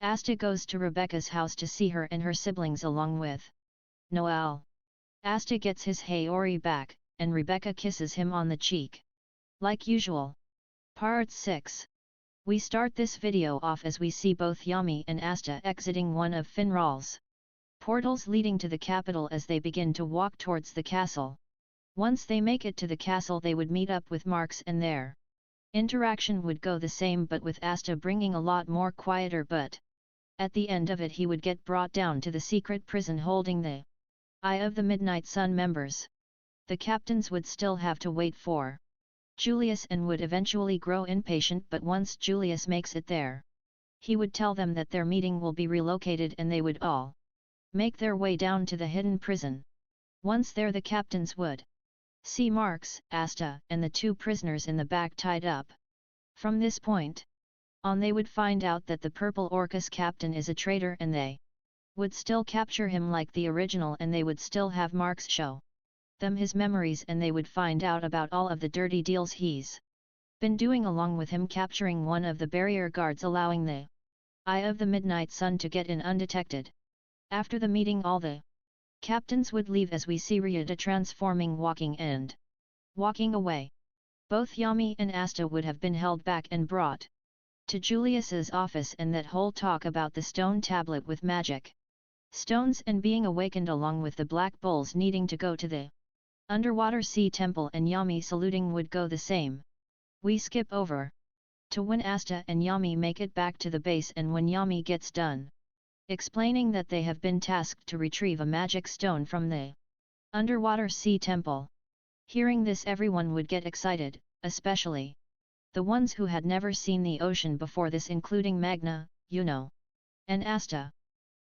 Asta goes to Rebecca's house to see her and her siblings along with Noel. Asta gets his Haori back, and Rebecca kisses him on the cheek. Like usual. Part 6. We start this video off as we see both Yami and Asta exiting one of Finral's portals leading to the capital as they begin to walk towards the castle. Once they make it to the castle, they would meet up with Marks and their interaction would go the same, but with Asta bringing a lot more quieter, but at the end of it he would get brought down to the secret prison holding the Eye of the Midnight Sun members. The captains would still have to wait for Julius and would eventually grow impatient, but once Julius makes it there, he would tell them that their meeting will be relocated and they would all make their way down to the hidden prison. Once there, the captains would see Marks, Asta, and the two prisoners in the back tied up. From this point on they would find out that the Purple Orcus captain is a traitor, and they would still capture him like the original, and they would still have Marks show them his memories, and they would find out about all of the dirty deals he's been doing, along with him capturing one of the barrier guards, allowing the Eye of the Midnight Sun to get in undetected. After the meeting, all the captains would leave as we see Ryuta transforming, walking away. Both Yami and Asta would have been held back and brought to Julius's office, and that whole talk about the stone tablet with magic stones and being awakened, along with the black bulls needing to go to the underwater sea temple and Yami saluting, would go the same. We skip over to when Asta and Yami make it back to the base, and when Yami gets done explaining that they have been tasked to retrieve a magic stone from the underwater sea temple. Hearing this, everyone would get excited, especially the ones who had never seen the ocean before this, including Magna, Yuno, and Asta.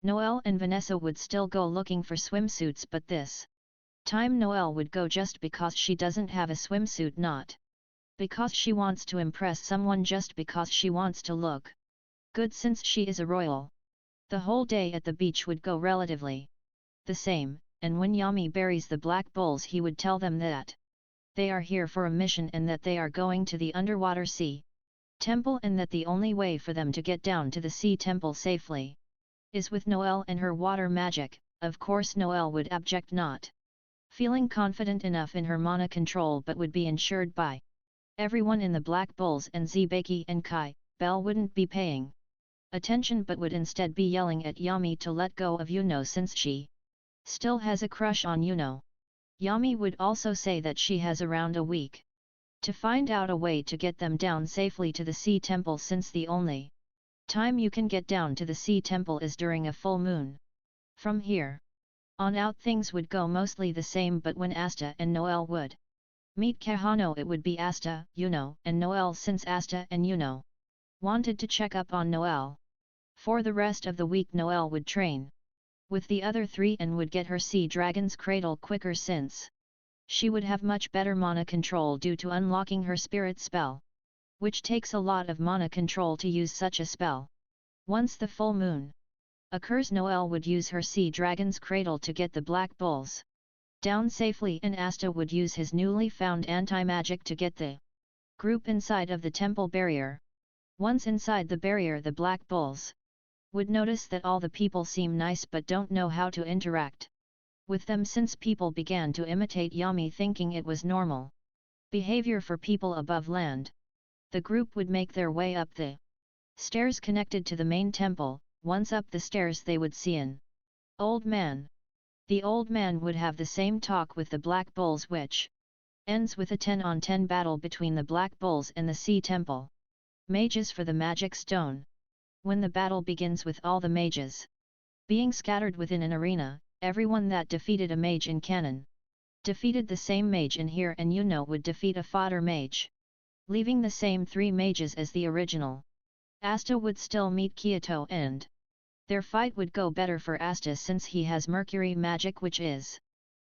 Noelle and Vanessa would still go looking for swimsuits, but this time Noelle would go just because she doesn't have a swimsuit, not because she wants to impress someone, just because she wants to look good since she is a royal. The whole day at the beach would go relatively the same, and when Yami buries the black bulls, he would tell them that they are here for a mission and that they are going to the underwater sea temple, and that the only way for them to get down to the sea temple safely is with Noelle and her water magic. Of course Noelle would object, not feeling confident enough in her mana control, but would be ensured by everyone in the Black Bulls, and Zebaki and Kai. Belle wouldn't be paying attention, but would instead be yelling at Yami to let go of Yuno since she still has a crush on Yuno. Yami would also say that she has around a week to find out a way to get them down safely to the sea temple, since the only time you can get down to the sea temple is during a full moon. From here on out things would go mostly the same, but when Asta and Noelle would meet Kahano, it would be Asta, Yuno, and Noelle, since Asta and Yuno wanted to check up on Noelle. For the rest of the week Noelle would train with the other three and would get her Sea Dragon's Cradle quicker, since she would have much better mana control due to unlocking her spirit spell, which takes a lot of mana control to use such a spell. Once the full moon occurs, Noelle would use her Sea Dragon's Cradle to get the Black Bulls down safely, and Asta would use his newly found anti-magic to get the group inside of the temple barrier. Once inside the barrier, the Black Bulls would notice that all the people seem nice but don't know how to interact with them, since people began to imitate Yami, thinking it was normal behavior for people above land. The group would make their way up the stairs connected to the main temple. Once up the stairs, they would see an old man. The old man would have the same talk with the Black Bulls, which ends with a 10-on-10 battle between the Black Bulls and the Sea Temple mages for the magic stone. When the battle begins with all the mages being scattered within an arena, everyone that defeated a mage in canon defeated the same mage in here, and Yuno would defeat a fodder mage, leaving the same 3 mages as the original. Asta would still meet Kyoto and Their fight would go better for Asta since he has Mercury magic, which is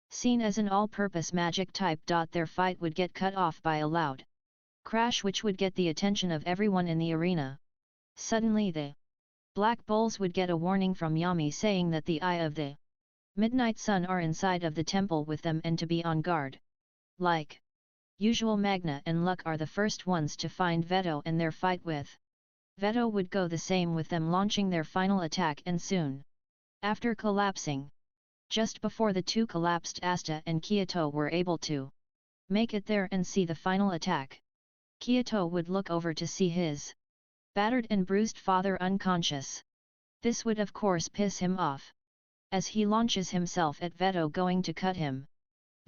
seen as an all-purpose magic type. Their fight would get cut off by a loud crash which would get the attention of everyone in the arena. Suddenly the Black Bulls would get a warning from Yami saying that the Eye of the Midnight Sun are inside of the temple with them and to be on guard. Like usual, Magna and Luck are the first ones to find Veto, and their fight with Veto would go the same, with them launching their final attack, and soon after collapsing. Just before the two collapsed, Asta and Kyoto were able to make it there and see the final attack. Kyoto would look over to see his battered and bruised father unconscious. This would of course piss him off. As he launches himself at Veto going to cut him,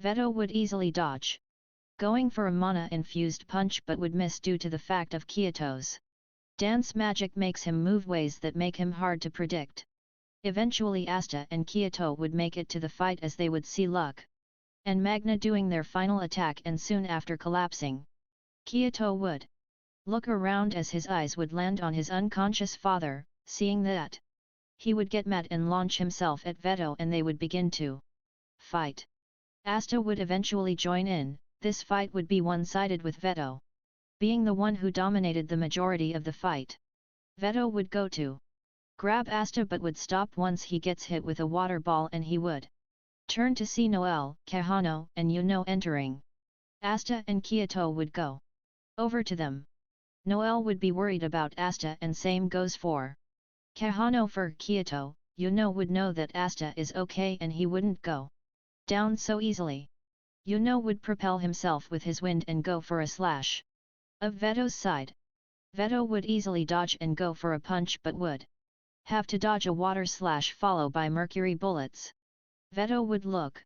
Veto would easily dodge, going for a mana-infused punch, but would miss due to the fact of Kyoto's dance magic makes him move ways that make him hard to predict. Eventually Asta and Kyoto would make it to the fight as they would see Luck and Magna doing their final attack, and soon after collapsing, Kyoto would look around as his eyes would land on his unconscious father. Seeing that, he would get mad and launch himself at Veto, and they would begin to fight. Asta would eventually join in. This fight would be one-sided, with Veto being the one who dominated the majority of the fight. Veto would go to grab Asta but would stop once he gets hit with a water ball, and he would turn to see Noel, Kahano and Yuno entering. Asta and Kyoto would go over to them. Noel would be worried about Asta, and same goes for Kahano. For Kyoto, Yuno would know that Asta is okay and he wouldn't go down so easily. Yuno would propel himself with his wind and go for a slash of Veto's side. Veto would easily dodge and go for a punch, but would have to dodge a water slash followed by mercury bullets. Veto would look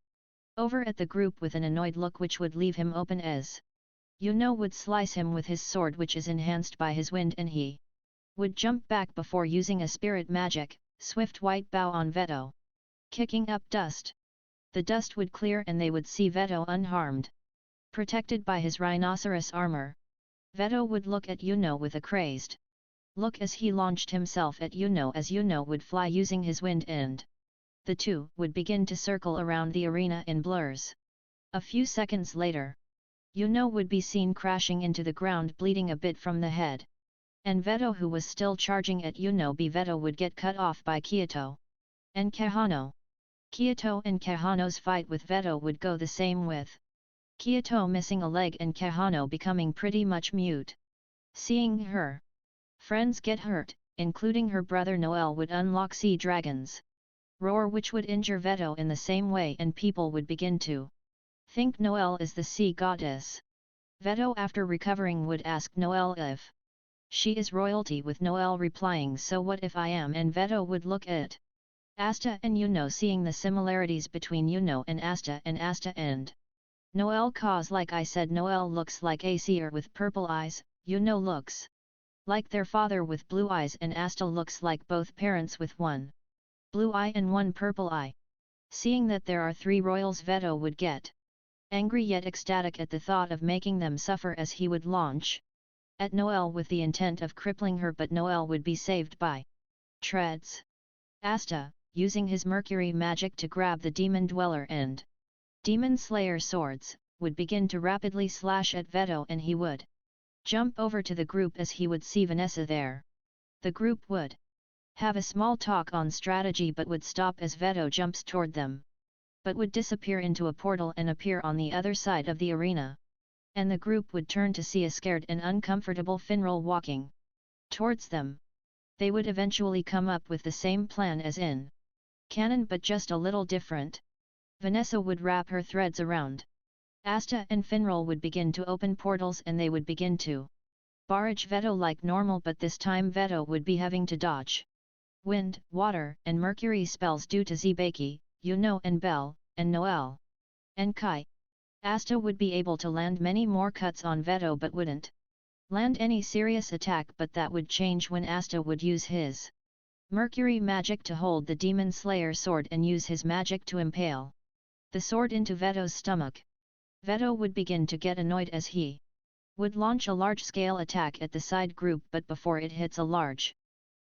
over at the group with an annoyed look, which would leave him open as Yuno would slice him with his sword, which is enhanced by his wind, and he would jump back before using a spirit magic, swift white bow on Veto, kicking up dust. The dust would clear and they would see Veto unharmed, protected by his rhinoceros armor. Veto would look at Yuno with a crazed look as he launched himself at Yuno, as Yuno would fly using his wind, and the two would begin to circle around the arena in blurs. A few seconds later, Yuno would be seen crashing into the ground, bleeding a bit from the head. And Veto, who was still charging at Yuno, Veto would get cut off by Kyoto and Kahano. Kyoto and Kahano's fight with Veto would go the same, with Kyoto missing a leg and Kahano becoming pretty much mute. Seeing her friends get hurt, including her brother Noel, would unlock Sea Dragon's roar, which would injure Veto in the same way, and people would begin to think Noel is the sea goddess. Veto, after recovering, would ask Noel if she is royalty, with Noel replying, "So what if I am?" And Veto would look at Asta and Yuno, seeing the similarities between Yuno and Asta and Noel, cause like I said, Noel looks like a seer with purple eyes, Yuno looks like their father with blue eyes, and Asta looks like both parents with one blue eye and one purple eye. Seeing that there are three royals, Veto would get angry yet ecstatic at the thought of making them suffer, as he would launch at Noel with the intent of crippling her, but Noel would be saved by treads. Asta, using his mercury magic to grab the demon dweller and demon slayer swords, would begin to rapidly slash at Veto, and he would jump over to the group as he would see Vanessa there. The group would have a small talk on strategy, but would stop as Veto jumps toward them, but would disappear into a portal and appear on the other side of the arena. And the group would turn to see a scared and uncomfortable Finral walking towards them. They would eventually come up with the same plan as in canon, but just a little different. Vanessa would wrap her threads around Asta, and Finral would begin to open portals, and they would begin to barrage Veto like normal, but this time Veto would be having to dodge wind, water, and mercury spells due to Zebaki, Yuno and Belle, and Noel, and Kai. Asta would be able to land many more cuts on Veto, but wouldn't land any serious attack, but that would change when Asta would use his mercury magic to hold the demon slayer sword and use his magic to impale the sword into Veto's stomach. Veto would begin to get annoyed as he would launch a large-scale attack at the side group, but before it hits a large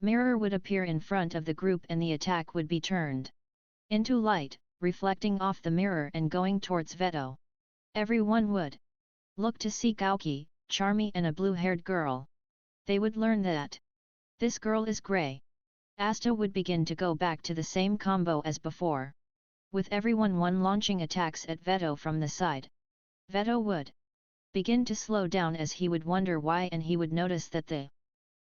Mirror would appear in front of the group and the attack would be turned into light, reflecting off the mirror and going towards Veto. Everyone would look to see Gauki, Charmy and a blue-haired girl. They would learn that this girl is grey. Asta would begin to go back to the same combo as before. With everyone launching attacks at Veto from the side. Veto would begin to slow down as he would wonder why, and he would notice that the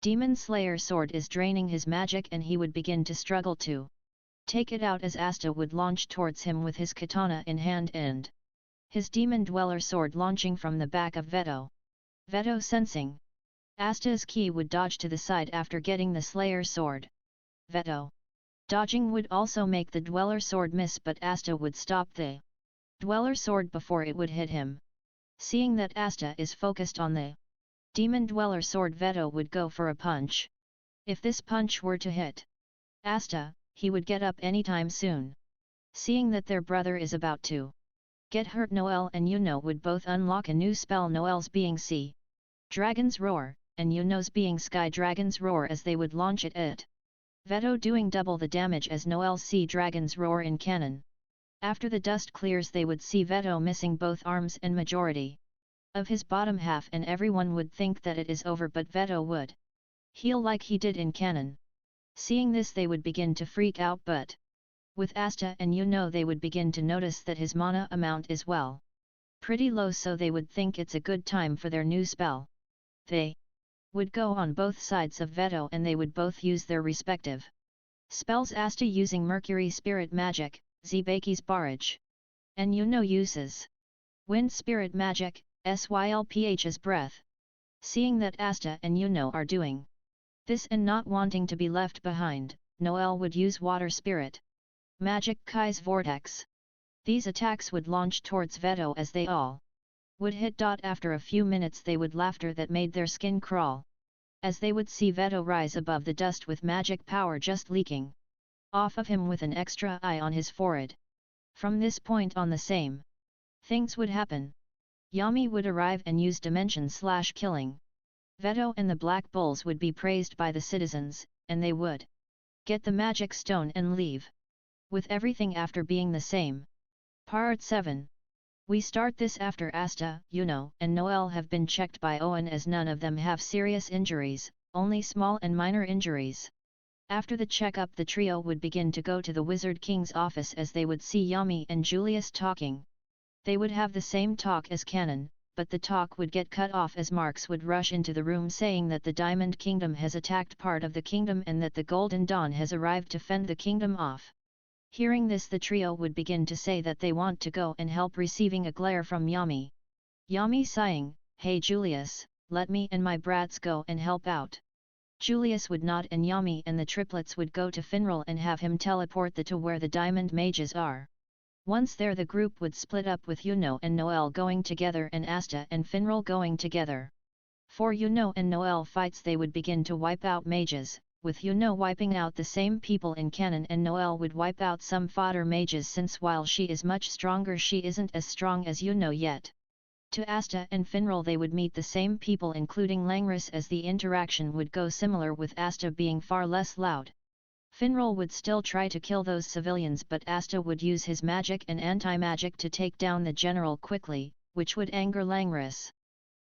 Demon Slayer sword is draining his magic and he would begin to struggle to take it out as Asta would launch towards him with his katana in hand and his Demon Dweller sword launching from the back of Veto. Veto sensing Asta's ki would dodge to the side after getting the Slayer sword. Veto dodging would also make the Dweller sword miss, but Asta would stop the Dweller sword before it would hit him. Seeing that Asta is focused on the Demon Dweller sword, Veto would go for a punch. If this punch were to hit Asta, he would get up anytime soon. Seeing that their brother is about to get hurt, Noel and Yuno would both unlock a new spell, Noel's being Sea Dragon's Roar, and Yuno's being Sky Dragon's Roar, as they would launch it at Veto, doing double the damage as Noel's Sea Dragon's Roar in cannon. After the dust clears, they would see Veto missing both arms and majority of his bottom half, and everyone would think that it is over, but Veto would heal like he did in canon. Seeing this, they would begin to freak out, but with Asta and Yuno they would begin to notice that his mana amount is pretty low, so they would think it's a good time for their new spell. They would go on both sides of Veto and they would both use their respective spells, Asta using Mercury Spirit Magic, Zebaki's Barrage, and Yuno uses Wind Spirit Magic, Sylph's Breath. Seeing that Asta and Yuno are doing this and not wanting to be left behind, Noel would use Water Spirit Magic, Kai's Vortex. These attacks would launch towards Veto as they all would hit. After a few minutes they would laughter that made their skin crawl, as they would see Veto rise above the dust with magic power just leaking off of him with an extra eye on his forehead. From this point on, the same things would happen. Yami would arrive and use dimension/killing Veto, and the Black Bulls would be praised by the citizens, and they would get the magic stone and leave with everything after being the same. Part 7. We start this after Asta, Yuno, and Noel have been checked by Owen, as none of them have serious injuries, only small and minor injuries. After the checkup, the trio would begin to go to the Wizard King's office, as they would see Yami and Julius talking. They would have the same talk as canon, but the talk would get cut off as Marks would rush into the room saying that the Diamond Kingdom has attacked part of the kingdom and that the Golden Dawn has arrived to fend the kingdom off. Hearing this, the trio would begin to say that they want to go and help, receiving a glare from Yami. Yami sighing, "Hey Julius, let me and my brats go and help out." Julius would nod, and Yami and the triplets would go to Finral and have him teleport to where the diamond mages are. Once there, the group would split up, with Yuno and Noel going together and Asta and Finral going together. For Yuno and Noel fights, they would begin to wipe out mages, with Yuno wiping out the same people in canon, and Noel would wipe out some fodder mages, since while she is much stronger, she isn't as strong as Yuno yet. To Asta and Finral they would meet the same people including Langris, as the interaction would go similar, with Asta being far less loud. Finral would still try to kill those civilians, but Asta would use his magic and anti-magic to take down the general quickly, which would anger Langris.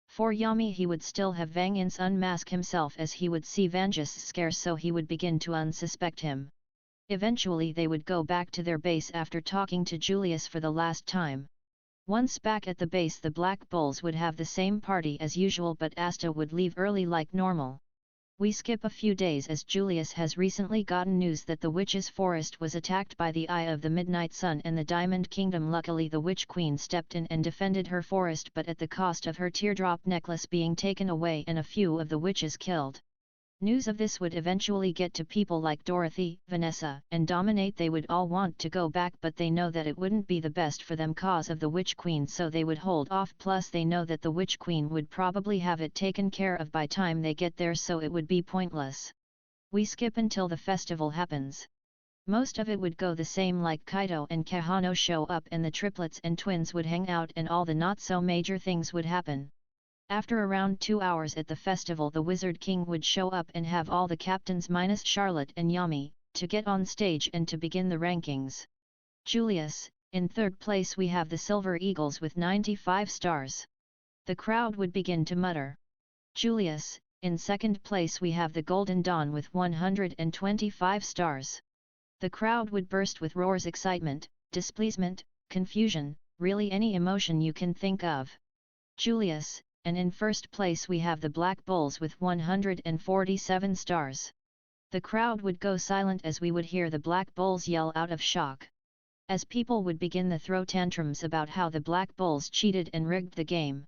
For Yami, he would still have Vangins unmask himself, as he would see Vangus scare, so he would begin to unsuspect him. Eventually they would go back to their base after talking to Julius for the last time. Once back at the base, the Black Bulls would have the same party as usual, but Asta would leave early like normal. We skip a few days, as Julius has recently gotten news that the Witch's Forest was attacked by the Eye of the Midnight Sun and the Diamond Kingdom. Luckily the Witch Queen stepped in and defended her forest, but at the cost of her teardrop necklace being taken away and a few of the witches killed. News of this would eventually get to people like Dorothy, Vanessa, and Dominate. They would all want to go back, but they know that it wouldn't be the best for them cause of the Witch Queen, so they would hold off, plus they know that the Witch Queen would probably have it taken care of by time they get there, so it would be pointless. We skip until the festival happens. Most of it would go the same, like Kaito and Kahano show up and the triplets and twins would hang out and all the not so major things would happen. After around 2 hours at the festival, the Wizard King would show up and have all the captains minus Charlotte and Yami, to get on stage and to begin the rankings. Julius, in third place we have the Silver Eagles with 95 stars. The crowd would begin to mutter. Julius, in second place we have the Golden Dawn with 125 stars. The crowd would burst with roars, excitement, displeasement, confusion, really any emotion you can think of. Julius, and in first place we have the Black Bulls with 147 stars. The crowd would go silent as we would hear the Black Bulls yell out of shock. As people would begin to throw tantrums about how the Black Bulls cheated and rigged the game.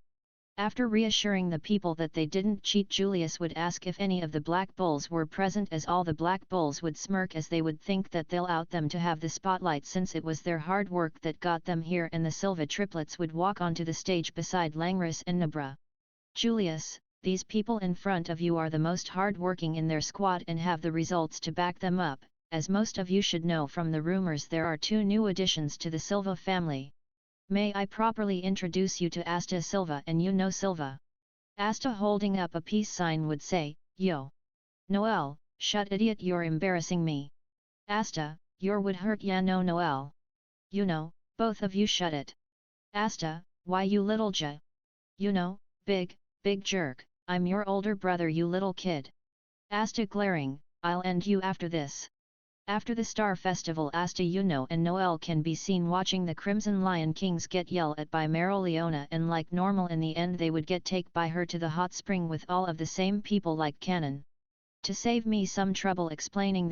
After reassuring the people that they didn't cheat, Julius would ask if any of the Black Bulls were present, as all the Black Bulls would smirk as they would think that they'll out them to have the spotlight since it was their hard work that got them here, and the Silva triplets would walk onto the stage beside Langris and Nabra. Julius, these people in front of you are the most hard-working in their squad and have the results to back them up. As most of you should know from the rumors, there are 2 new additions to the Silva family. May I properly introduce you to Asta Silva and Yuno Silva? Asta, holding up a peace sign, would say, "Yo! Noel, shut, idiot, you're embarrassing me." Asta, your would hurt ya, no Noel. Yuno, both of you shut it. Asta, why you little ja? Yuno, big jerk, I'm your older brother, you little kid. Asta, glaring, I'll end you after this. After the Star Festival, Asta, Yuno and Noel can be seen watching the Crimson Lion Kings get yelled at by Meroleona, and like normal in the end they would get take by her to the hot spring with all of the same people like Canon. To save me some trouble explaining